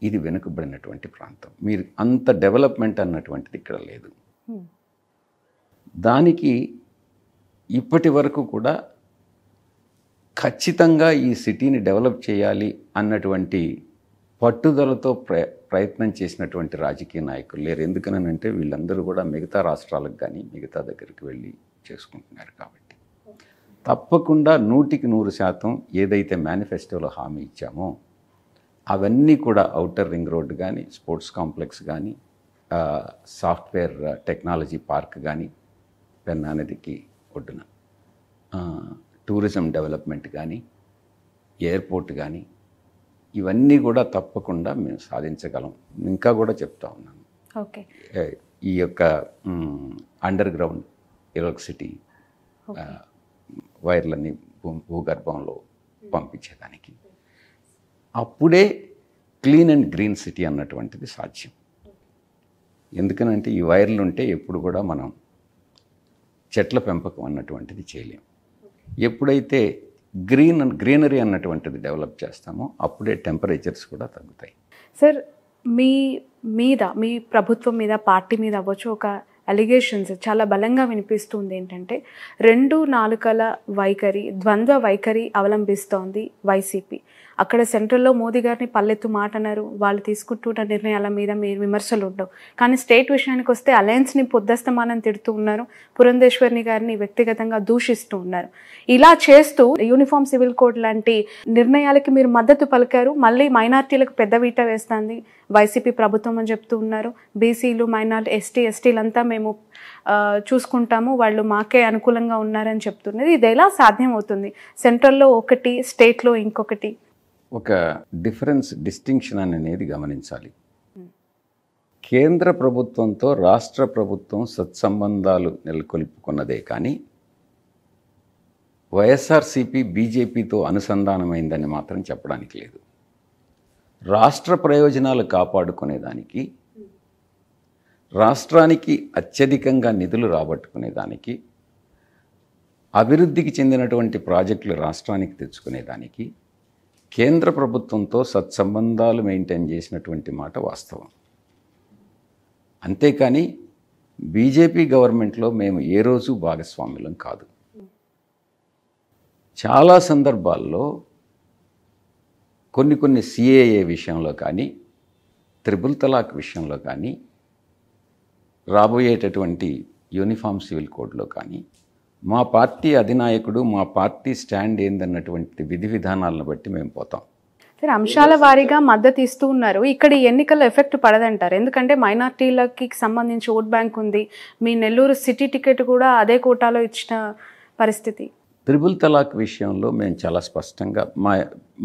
ఇది వెనుకబడినటువంటి ప్రాంతం. మీరు అంత డెవలప్మెంట్ అన్నటువంటిది ఇక్కడ లేదు. దానికి ఇప్పటి వరకు కూడా ఖచ్చితంగా ఈ సిటీని డెవలప్ చేయాలి అన్నటువంటి పట్టుదలతో ప్రయత్నం చేసినటువంటి రాజకీయ నాయకులు లేరు. ఎందుకనంటే వీళ్ళందరూ కూడా మిగతా రాష్ట్రాలకు కానీ మిగతా దగ్గరికి వెళ్ళి చేసుకుంటున్నారు. కాబట్టి తప్పకుండా 100% ఏదైతే మేనిఫెస్టోలో హామీ ఇచ్చామో అవన్నీ కూడా ఔటర్ రింగ్ రోడ్ కానీ, స్పోర్ట్స్ కాంప్లెక్స్ కానీ, సాఫ్ట్వేర్ టెక్నాలజీ పార్క్ కానీ పెన్నా నదికి ఒడ్డున, టూరిజం డెవలప్మెంట్ కానీ, ఎయిర్పోర్ట్ కానీ ఇవన్నీ కూడా తప్పకుండా మేము సాధించగలం. ఇంకా కూడా చెప్తా ఉన్నాను. ఓకే. ఈ యొక్క అండర్ గ్రౌండ్ ఎలక్ట్రిసిటీ వైర్లన్నీ భూగర్భంలో పంపించేదానికి అప్పుడే క్లీన్ అండ్ గ్రీన్ సిటీ అన్నటువంటిది సాధ్యం. ఎందుకనంటే ఈ వైర్లు ఉంటే ఎప్పుడు కూడా మనం చెట్ల పెంపకం అన్నటువంటిది చేయలేం. ఎప్పుడైతే గ్రీనరీ అన్నటువంటిది డెవలప్ చేస్తామో అప్పుడే టెంపరేచర్స్ కూడా తగ్గుతాయి. సార్, మీ ప్రభుత్వం మీద, పార్టీ మీద అవ్వచ్చు ఒక అలిగేషన్స్ చాలా బలంగా వినిపిస్తుంది. ఏంటంటే 2 నాలుకల వైఖరి, ద్వంద్వ వైఖరి అవలంబిస్తోంది వైసీపీ. అక్కడ సెంట్రల్లో మోదీ గారిని పల్లెత్తు మాట అన్నారు. వాళ్ళు తీసుకుంటున్న నిర్ణయాల మీద మీరు విమర్శలు ఉండవు. కానీ స్టేట్ విషయానికి వస్తే అలయన్స్ని పొద్దస్తమానం తిడుతూ ఉన్నారు. పురంధేశ్వరిని గారిని వ్యక్తిగతంగా దూషిస్తూ ఉన్నారు. ఇలా చేస్తూ యూనిఫామ్ సివిల్ కోడ్ లాంటి నిర్ణయాలకి మీరు మద్దతు పలికారు. మళ్ళీ మైనార్టీలకు పెద్ద వీట వేస్తుంది వైసీపీ ప్రభుత్వం అని చెప్తూ ఉన్నారు. బీసీలు, మైనార్టీ, ఎస్టీలంతా మేము చూసుకుంటాము, వాళ్ళు మాకే అనుకూలంగా ఉన్నారని చెప్తున్నది. ఇది ఎలా సాధ్యం అవుతుంది? సెంట్రల్లో ఒకటి, స్టేట్లో ఇంకొకటి. ఒక డిస్టింక్షన్ అనేది గమనించాలి. కేంద్ర ప్రభుత్వంతో రాష్ట్ర ప్రభుత్వం సత్సంబంధాలు నెలకొల్పుకున్నదే కానీ వైఎస్ఆర్సీపీ బీజేపీతో అనుసంధానమైందని మాత్రం చెప్పడానికి లేదు. రాష్ట్ర ప్రయోజనాలు కాపాడుకునేదానికి, రాష్ట్రానికి అత్యధికంగా నిధులు రాబట్టుకునేదానికి, అభివృద్ధికి చెందినటువంటి ప్రాజెక్టులు రాష్ట్రానికి తెచ్చుకునేదానికి కేంద్ర ప్రభుత్వంతో సత్సంబంధాలు మెయింటైన్ చేసినటువంటి మాట వాస్తవం. అంతేకాని బీజేపీ గవర్నమెంట్లో మేము ఏ రోజు భాగస్వాములం కాదు. చాలా సందర్భాల్లో కొన్ని సిఏఏ విషయంలో కానీ, త్రిపుల్ తలాక్ విషయంలో కానీ, రాబోయేటటువంటి యూనిఫామ్ సివిల్ కోడ్లో కానీ మా పార్టీ అధినాయకుడు, మా పార్టీ స్టాండ్ ఏందన్నటువంటి విధి విధానాలను బట్టి మేము పోతాం. సరే, అంశాల వారీగా మద్దతు ఇస్తూ ఉన్నారు. ఇక్కడ ఎన్నికల ఎఫెక్ట్ పడదంటారు. ఎందుకంటే మైనార్టీలకి సంబంధించి ఓట్ బ్యాంక్ ఉంది. మీ నెల్లూరు సిటీ టికెట్ కూడా అదే కోటాలో ఇచ్చిన పరిస్థితి. త్రిపుల్ తలాక్ విషయంలో మేము చాలా స్పష్టంగా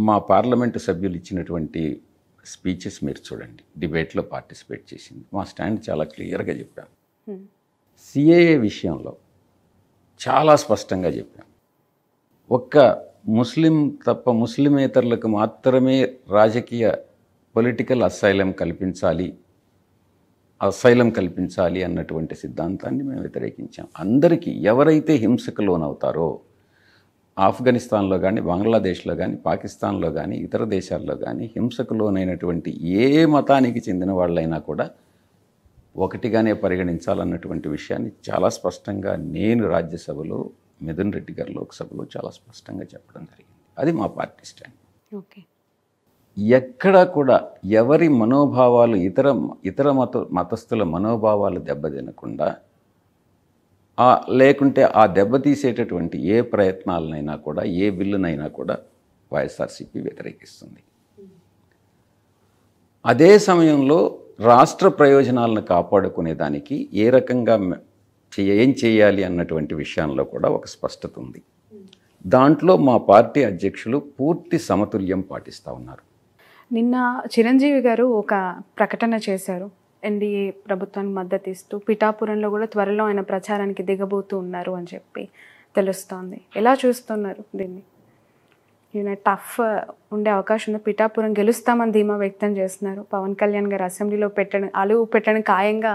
మా పార్లమెంటు సభ్యులు ఇచ్చినటువంటి స్పీచెస్ మీరు చూడండి, డిబేట్లో పార్టిసిపేట్ చేసింది. మా స్టాండ్ చాలా క్లియర్గా చెప్పాం. సిఏఏ విషయంలో చాలా స్పష్టంగా చెప్పాం. ఒక్క ముస్లిం తప్ప ముస్లిమేతరులకు మాత్రమే రాజకీయ పొలిటికల్ అసైలం కల్పించాలి అన్నటువంటి సిద్ధాంతాన్ని మేము వ్యతిరేకించాం. అందరికీ ఎవరైతే హింసకు లోనవుతారో, ఆఫ్ఘనిస్తాన్లో కానీ, బంగ్లాదేశ్లో కానీ, పాకిస్తాన్లో కానీ, ఇతర దేశాల్లో కానీ హింసకు లోనైనటువంటి ఏ మతానికి చెందిన వాళ్ళైనా కూడా ఒకటిగానే పరిగణించాలన్నటువంటి విషయాన్ని చాలా స్పష్టంగా నేను రాజ్యసభలో, మిథున్ రెడ్డి గారు లోక్సభలో చాలా స్పష్టంగా చెప్పడం జరిగింది. అది మా పార్టీ స్టాండ్. ఓకే. ఎక్కడా కూడా ఎవరి మనోభావాలు ఇతర మతస్థుల మనోభావాలు దెబ్బతినకుండా లేకుంటే ఆ దెబ్బతీసేటటువంటి ఏ ప్రయత్నాలనైనా కూడా ఏ బిల్లునైనా కూడా వైఎస్ఆర్సీపీ వ్యతిరేకిస్తుంది. అదే సమయంలో రాష్ట్ర ప్రయోజనాలను కాపాడుకునేదానికి ఏ రకంగా ఏం చేయాలి అన్నటువంటి విషయంలో కూడా ఒక స్పష్టత ఉంది. దాంట్లో మా పార్టీ అధ్యక్షులు పూర్తి సమతుల్యం పాటిస్తూ ఉన్నారు. నిన్న చిరంజీవి గారు ఒక ప్రకటన చేశారు, ఎన్డీఏ ప్రభుత్వానికి మద్దతు ఇస్తూ పిఠాపురంలో కూడా త్వరలో ఆయన ప్రచారానికి దిగబోతూ ఉన్నారు అని చెప్పి తెలుస్తోంది. ఎలా చూస్తున్నారు దీన్ని? టఫ్ ఉండే అవకాశం ఉంది. పిఠాపురం గెలుస్తామని ధీమా వ్యక్తం చేస్తున్నారు. పవన్ కళ్యాణ్ గారు అసెంబ్లీలో అలువు పెట్టడం ఖాయంగా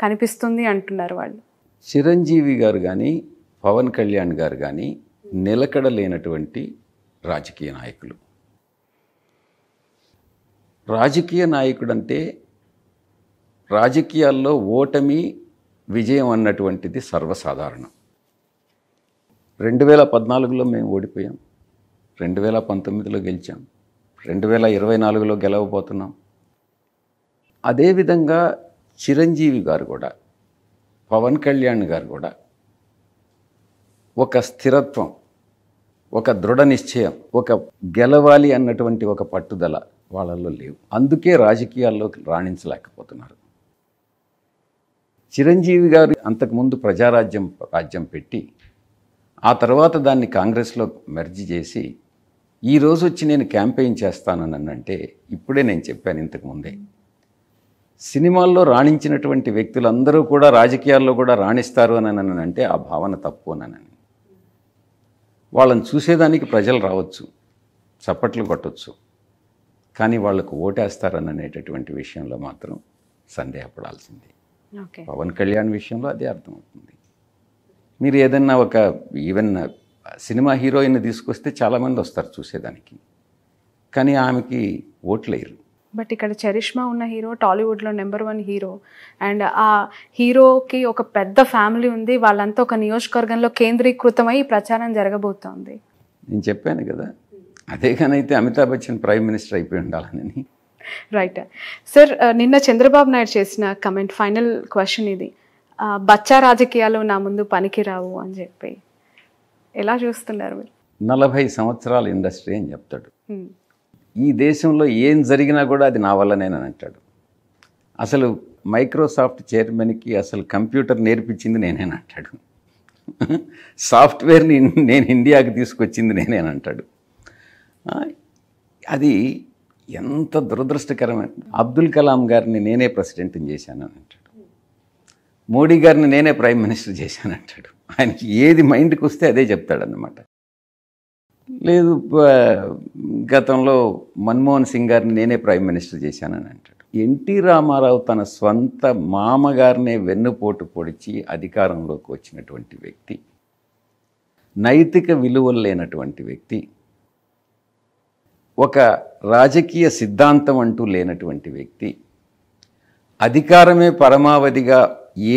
కనిపిస్తుంది అంటున్నారు వాళ్ళు. చిరంజీవి గారు కానీ పవన్ కళ్యాణ్ గారు కానీ నిలకడ లేనటువంటి రాజకీయ నాయకులు. రాజకీయ నాయకుడు అంటే రాజకీయాల్లో ఓటమి విజయం అన్నటువంటిది సర్వసాధారణం. 2014లో మేము ఓడిపోయాం, 2019లో గెలిచాం, 2024లో గెలవబోతున్నాం. అదేవిధంగా చిరంజీవి గారు కూడా, పవన్ కళ్యాణ్ గారు కూడా ఒక స్థిరత్వం, ఒక దృఢ నిశ్చయం, ఒక గెలవాలి అన్నటువంటి ఒక పట్టుదల వాళ్ళల్లో లేవు. అందుకే రాజకీయాల్లో రాణించలేకపోతున్నారు. చిరంజీవి గారు అంతకుముందు రాజ్యం పెట్టి ఆ తర్వాత దాన్ని కాంగ్రెస్లో మెర్జ్ చేసి ఈరోజు వచ్చి నేను క్యాంపెయిన్ చేస్తానని అంటే, ఇప్పుడే నేను చెప్పాను ఇంతకుముందే, సినిమాల్లో రాణించినటువంటి వ్యక్తులందరూ కూడా రాజకీయాల్లో కూడా రాణిస్తారు అని అంటే ఆ భావన తప్పు అని. వాళ్ళని చూసేదానికి ప్రజలు రావచ్చు, చప్పట్లు కొట్టవచ్చు, కానీ వాళ్లకు ఓటేస్తారని అనేటటువంటి విషయంలో మాత్రం సందేహపడాల్సిందే. పవన్ కళ్యాణ్ విషయంలో అదే అర్థమవుతుంది. మీరు ఏదన్నా ఒక ఈవెన్ సినిమా హీరోయిన్ తీసుకొస్తే చాలామంది వస్తారు చూసేదానికి, కానీ ఆమెకి ఓట్లేరు. బట్ ఇక్కడ చరిష్మా ఉన్న హీరో టాలీవుడ్లో నెంబర్ 1 హీరో, అండ్ ఆ హీరోకి ఒక పెద్ద ఫ్యామిలీ ఉంది. వాళ్ళంతా ఒక నియోజకవర్గంలో కేంద్రీకృతమై ప్రచారం జరగబోతోంది. నేను చెప్పాను కదా, అదే కానైతే అమితాబ్ బచ్చన్ ప్రైమ్ మినిస్టర్ అయిపోయి ఉండాలని. రైట్ సార్, నిన్న చంద్రబాబు నాయుడు చేసిన కమెంట్, ఫైనల్ క్వశ్చన్ ఇది, బచ్చా రాజకీయాలు నా ముందు పనికిరావు అని చెప్పి ఎలా చూస్తున్నారు మీరు? 40 సంవత్సరాల ఇండస్ట్రీ అని చెప్తాడు. ఈ దేశంలో ఏం జరిగినా కూడా అది నా వల్లనేనని అంటాడు. అసలు మైక్రోసాఫ్ట్ చైర్మన్కి అసలు కంప్యూటర్ నేర్పించింది నేనేనంటాడు. సాఫ్ట్వేర్ని నేను ఇండియాకి తీసుకొచ్చింది నేనేనంటాడు. అది ఎంత దురదృష్టకరమైన. అబ్దుల్ కలాం గారిని నేనే ప్రెసిడెంట్ని చేశానని అంటాడు. మోడీ గారిని నేనే ప్రైమ్ మినిస్టర్ చేశానంటాడు. ఆయనకి ఏది మైండ్కి వస్తే అదే చెప్తాడన్నమాట. లేదు, గతంలో మన్మోహన్ సింగ్ గారిని నేనే ప్రైమ్ మినిస్టర్ చేశానని అంటాడు. ఎన్టీ రామారావు తన స్వంత మామగారినే వెన్నుపోటు పొడిచి అధికారంలోకి వచ్చినటువంటి వ్యక్తి, నైతిక విలువలు లేనటువంటి వ్యక్తి, ఒక రాజకీయ సిద్ధాంతం అంటూ లేనటువంటి వ్యక్తి, అధికారమే పరమావధిగా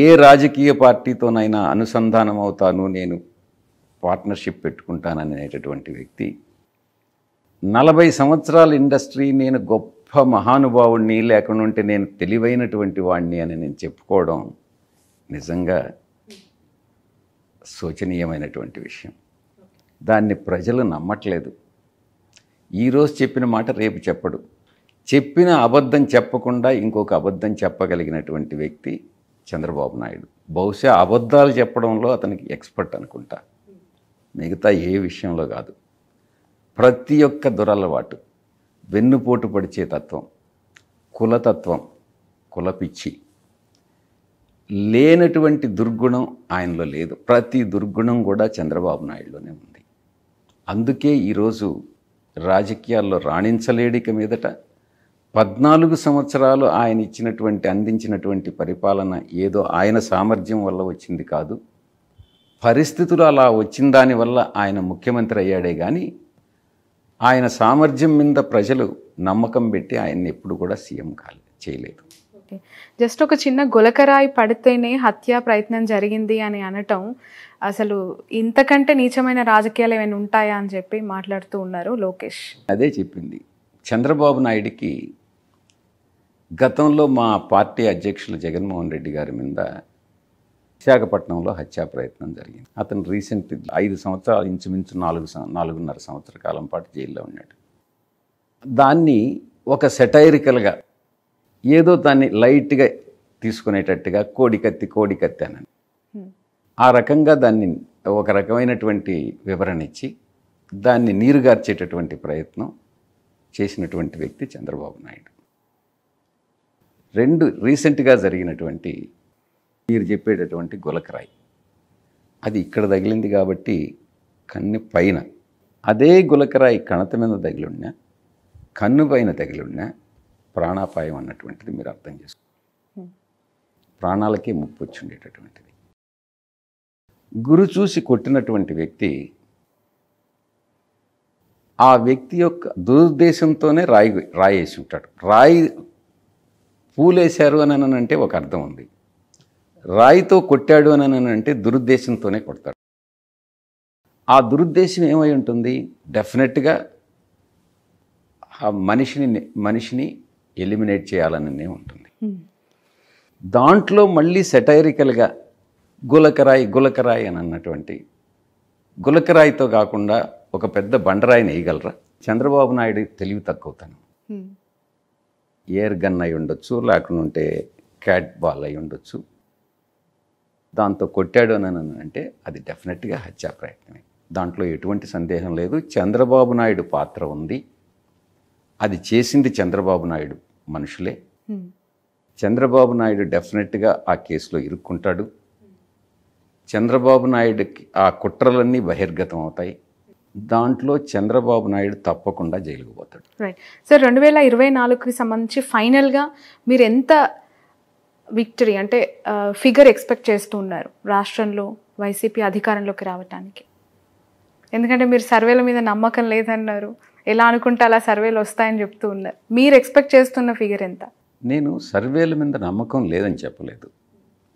ఏ రాజకీయ పార్టీతోనైనా అనుసంధానం అవుతాను, నేను పార్ట్నర్షిప్ పెట్టుకుంటాననేటటువంటి వ్యక్తి, 40 సంవత్సరాల ఇండస్ట్రీ, నేను గొప్ప మహానుభావుడిని, లేకుండా ఉంటే నేను తెలివైనటువంటి వాడిని అని నేను చెప్పుకోవడం నిజంగా శోచనీయమైనటువంటి విషయం. దాన్ని ప్రజలు నమ్మట్లేదు. ఈరోజు చెప్పిన మాట రేపు చెప్పడు. చెప్పిన అబద్ధం చెప్పకుండా ఇంకొక అబద్ధం చెప్పగలిగినటువంటి వ్యక్తి చంద్రబాబు నాయుడు. బహుశా అబద్ధాలు చెప్పడంలో అతనికి ఎక్స్పర్ట్ అనుకుంటా, మిగతా ఏ విషయంలో కాదు. ప్రతి ఒక్క దురలవాటు, వెన్నుపోటు పడిచే తత్వం, కులతత్వం, కులపిచ్చి, లేనటువంటి దుర్గుణం ఆయనలో లేదు. ప్రతి దుర్గుణం కూడా చంద్రబాబు నాయుడులోనే ఉంది. అందుకే ఈరోజు రాజకీయాల్లో రాణించలేడిక మీదట 14 సంవత్సరాలు ఆయన అందించినటువంటి పరిపాలన ఏదో ఆయన సామర్థ్యం వల్ల వచ్చింది కాదు, పరిస్థితులు అలా వచ్చిన దానివల్ల ఆయన ముఖ్యమంత్రి అయ్యాడే కానీ ఆయన సామర్థ్యం మీద ప్రజలు నమ్మకం పెట్టి ఆయన్ని ఎప్పుడు కూడా సీఎం చేయలేదు. జస్ట్ ఒక చిన్న గులకరాయి పడితేనే హత్యా ప్రయత్నం జరిగింది అని అనటం, అసలు ఇంతకంటే నీచమైన రాజకీయాలు ఏమైనా ఉంటాయా అని చెప్పి మాట్లాడుతూ ఉన్నారు లోకేష్. అదే చెప్పింది, చంద్రబాబు నాయుడికి గతంలో మా పార్టీ అధ్యక్షులు జగన్మోహన్ రెడ్డి గారి మీద విశాఖపట్నంలో హత్యా ప్రయత్నం జరిగింది. అతను రీసెంట్ 5 సంవత్సరాలు, ఇంచుమించు 4.5 సంవత్సర కాలం పాటు జైల్లో ఉన్నాడు. దాన్ని ఒక సెటైరికల్గా ఏదో దాన్ని లైట్గా తీసుకునేటట్టుగా కోడికత్తి అని ఆ రకంగా దాన్ని ఒక రకమైనటువంటి వివరణ ఇచ్చి దాన్ని నీరుగార్చేటటువంటి ప్రయత్నం చేసినటువంటి వ్యక్తి చంద్రబాబు నాయుడు. 2 రీసెంట్గా జరిగినటువంటి మీరు చెప్పేటటువంటి గులకరాయి, అది ఇక్కడ తగిలింది కాబట్టి కన్ను పైన, అదే గులకరాయి కణత మీద తగిలిన్నా, కన్ను పైన తగిలిన్నా ప్రాణాపాయం అన్నటువంటిది మీరు అర్థం చేసుకోండి. ప్రాణాలకే ముప్పు వచ్చి ఉండేటటువంటిది. గురు చూసి కొట్టినటువంటి వ్యక్తి ఆ వ్యక్తి యొక్క దురుద్దేశంతోనే రాయేసి ఉంటాడు. రాయి పూలేశారు అని అంటే ఒక అర్థం ఉంది, రాయితో కొట్టాడు అని అంటే దురుద్దేశంతోనే కొడతాడు. ఆ దురుద్దేశం ఏమై ఉంటుంది? డెఫినెట్గా ఆ మనిషిని ఎలిమినేట్ చేయాలనే ఉంటుంది. దాంట్లో మళ్ళీ సెటైరికల్గా గులకరాయి అని అన్నటువంటి, గులకరాయితో కాకుండా ఒక పెద్ద బండరాయిని వేయగలరా? చంద్రబాబు నాయుడు తెలివి తక్కువతనం. ఎయిర్ గన్ అయి ఉండొచ్చు, లేకుంటే క్యాట్ బాల్ అయి ఉండొచ్చు. దాంతో కొట్టాడు అని అంటే అది డెఫినెట్గా హత్యా ప్రయత్నమే. దాంట్లో ఎటువంటి సందేహం లేదు. చంద్రబాబు నాయుడు పాత్ర ఉంది. అది చేసింది చంద్రబాబు నాయుడు మనుషులే. చంద్రబాబు నాయుడు డెఫినెట్గా ఆ కేసులో ఇరుక్కుంటాడు. చంద్రబాబు నాయుడుకి ఆ కుట్రలన్నీ బహిర్గతం అవుతాయి. దాంట్లో చంద్రబాబు నాయుడు తప్పకుండా జైలుకు పోతాడు. రైట్ సార్, 2024కి సంబంధించి ఫైనల్గా మీరు ఎంత విక్టరీ అంటే ఫిగర్ ఎక్స్పెక్ట్ చేస్తూ ఉన్నారు రాష్ట్రంలో వైసీపీ అధికారంలోకి రావటానికి? ఎందుకంటే మీరు సర్వేల మీద నమ్మకం లేదన్నారు, ఎలా అనుకుంటే అలా సర్వేలు వస్తాయని చెప్తూ ఉన్నారు. మీరు ఎక్స్పెక్ట్ చేస్తున్న ఫిగర్ ఎంత? నేను సర్వేల మీద నమ్మకం లేదని చెప్పలేదు.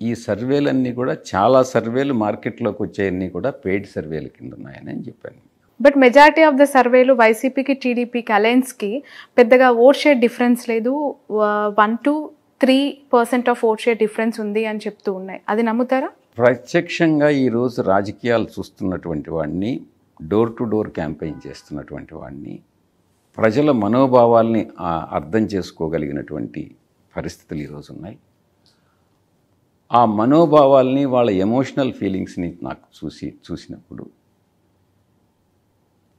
ఈ సర్వేలన్నీ కూడా, చాలా సర్వేలు మార్కెట్లోకి వచ్చేవన్నీ కూడా పెయిడ్ సర్వేల కింద ఉన్నాయని చెప్పాను. బట్ మెజారిటీ ఆఫ్ ద సర్వేలు వైసీపీకి టీడీపీకి అలయన్స్కి పెద్దగా ఓట్ షేర్ డిఫరెన్స్ లేదు, 1 to 3% of vote share difference ఉంది అని చెప్తూ ఉన్నాయి. అది నమ్ముతారా? ప్రత్యక్షంగా ఈరోజు రాజకీయాలు చూస్తున్నటువంటి వాడిని, డోర్ టు డోర్ క్యాంపెయిన్ చేస్తున్నటువంటి వాడిని, ప్రజల మనోభావాల్ని అర్థం చేసుకోగలిగినటువంటి పరిస్థితులు ఈరోజు ఉన్నాయి. ఆ మనోభావాల్ని, వాళ్ళ ఎమోషనల్ ఫీలింగ్స్ని నాకు చూసినప్పుడు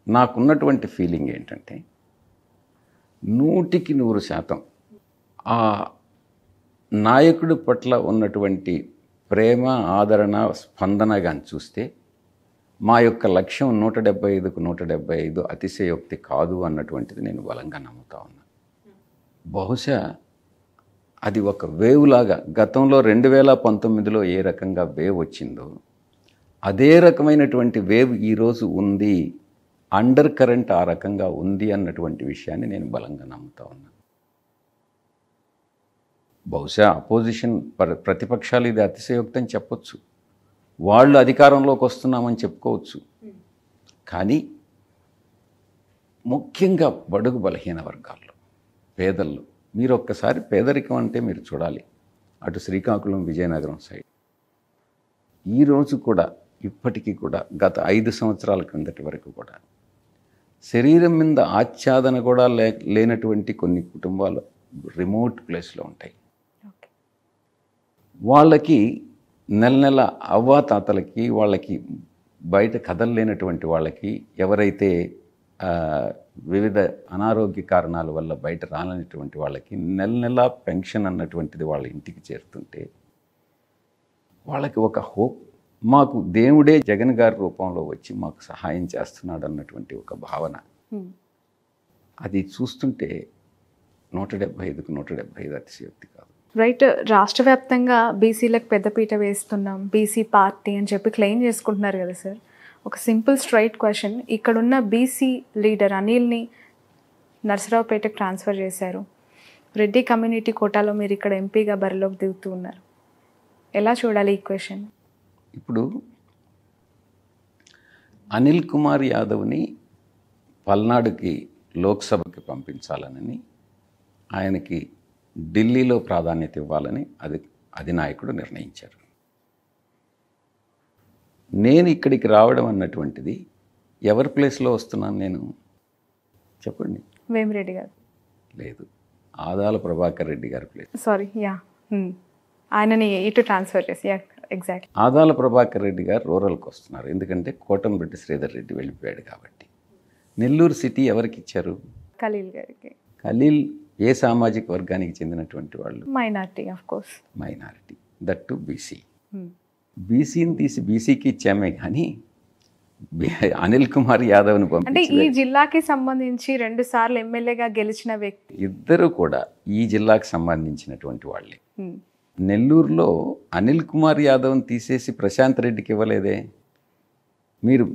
నాకున్నటువంటి ఫీలింగ్ ఏంటంటే 100కి 100% ఆ నాయకుడి పట్ల ఉన్నటువంటి ప్రేమ, ఆదరణ, స్పందన కానీ చూస్తే మా యొక్క లక్ష్యం 175కు 175 అతిశయోక్తి కాదు అన్నటువంటిది నేను బలంగా నమ్ముతా ఉన్నా. బహుశా అది ఒక వేవ్ లాగా, గతంలో 2019లో ఏ రకంగా వేవ్ వచ్చిందో అదే రకమైనటువంటి వేవ్ ఈరోజు ఉంది. అండర్ కరెంట్ ఆ రకంగా ఉంది అన్నటువంటి విషయాన్ని నేను బలంగా నమ్ముతా ఉన్నా. బహుశా అపోజిషన్ ప్రతిపక్షాలు ఇది అతిశయోక్తి అని చెప్పొచ్చు, వాళ్ళు అధికారంలోకి వస్తున్నామని చెప్పుకోవచ్చు. కానీ ముఖ్యంగా బడుగు బలహీన వర్గాల్లో, పేదల్లో, మీరు ఒక్కసారి పేదరికం అంటే మీరు చూడాలి. అటు శ్రీకాకుళం, విజయనగరం సైడ్ ఈరోజు కూడా, ఇప్పటికీ కూడా, గత 5 సంవత్సరాల క్రిందటి వరకు కూడా శరీరం మీద ఆచ్ఛాదన కూడా లేనటువంటి కొన్ని కుటుంబాలు రిమోట్ ప్లేస్లో ఉంటాయి. వాళ్ళకి నెల అవ్వాతాతలకి, వాళ్ళకి బయట కదలలేనటువంటి వాళ్ళకి, ఎవరైతే వివిధ అనారోగ్య కారణాల వల్ల బయట రాలేనటువంటి వాళ్ళకి నెల పెన్షన్ అన్నటువంటిది వాళ్ళ ఇంటికి చేరుతుంటే వాళ్ళకి ఒక హోప్, మాకు దేవుడే జగన్ గారి రూపంలో వచ్చి మాకు సహాయం చేస్తున్నాడు అన్నటువంటి ఒక భావన. అది చూస్తుంటే 175కు 175 అతిశయోక్తి కాదు. రైట్, రాష్ట్ర వ్యాప్తంగా బీసీలకు పెద్దపీట వేస్తున్నాం, బీసీ పార్టీ అని చెప్పి క్లెయిమ్ చేసుకుంటున్నారు కదా సార్. ఒక సింపుల్ స్ట్రైట్ క్వశ్చన్, ఇక్కడున్న బీసీ లీడర్ అనిల్ని నర్సరావుపేటకు ట్రాన్స్ఫర్ చేశారు, రెడ్డి కమ్యూనిటీ కోటాలో మీరు ఇక్కడ ఎంపీగా బరిలోకి దిగుతూ ఉన్నారు. ఎలా చూడాలి ఈ క్వశ్చన్? ఇప్పుడు అనిల్ కుమార్ యాదవ్ని పల్నాడుకి లోక్సభకి పంపించాలని ఆయనకి ఢిల్లీలో ప్రాధాన్యత ఇవ్వాలని అధినాయకుడు నిర్ణయించారు. నేను ఇక్కడికి రావడం అన్నటువంటిది ఎవరి ప్లేస్లో వస్తున్నాను నేను చెప్పండి? వేమిరెడ్డి గారు లేదు, ఆదాల ప్రభాకర్ రెడ్డి గారి ప్లేస్. సారీ, యా, ఆయనని ఇటు ట్రాన్స్ఫర్ చేసి, యా ఎగ్జాక్ట్. ఆదాల ప్రభాకర్ రెడ్డి గారు రూరల్కి వస్తున్నారు, ఎందుకంటే కోటంరెడ్డి శ్రీధర్ రెడ్డి వెళ్ళిపోయాడు కాబట్టి. నెల్లూరు సిటీ ఎవరికి ఇచ్చారు? ఖలీల్ గారికి. ఖలీల్ ఏ సామాజిక వర్గానికి చెందినటువంటి వాళ్ళు? Minority, of course. Minority, that to BC. బీసీని తీసి బీసీకి ఇచ్చామే కానీ అనిల్ కుమార్ యాదవ్ని అంటే పంపించి ఈ జిల్లాకి సంబంధించి 2 సార్లు ఎమ్మెల్యేగా గెలిచిన వ్యక్తి. ఇద్దరు కూడా ఈ జిల్లాకు సంబంధించినటువంటి వాళ్ళే. నెల్లూరులో అనిల్ కుమార్ యాదవ్ని తీసేసి ప్రశాంత్ రెడ్డికి ఇవ్వలేదే.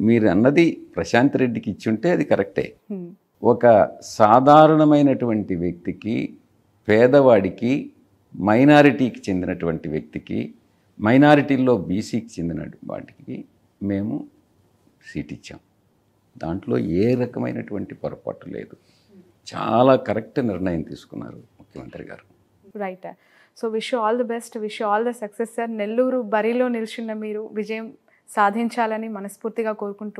మీరు అన్నది ప్రశాంత్ రెడ్డికి ఇచ్చుంటే అది కరెక్టే. ఒక సాధారణమైనటువంటి వ్యక్తికి, పేదవాడికి, మైనారిటీకి చెందినటువంటి వ్యక్తికి, మైనారిటీల్లో బీసీకి చెందిన వాటికి మేము సీట్ ఇచ్చాం. దాంట్లో ఏ రకమైనటువంటి పొరపాటు లేదు. చాలా కరెక్ట్ నిర్ణయం తీసుకున్నారు ముఖ్యమంత్రి గారు. Right. So wish you all the best, wish you all the success sir. Nellore బరిలో నిల్చున్న మీరు విజయం సాధించాలని మనస్ఫూర్తిగా కోరుకుంటూ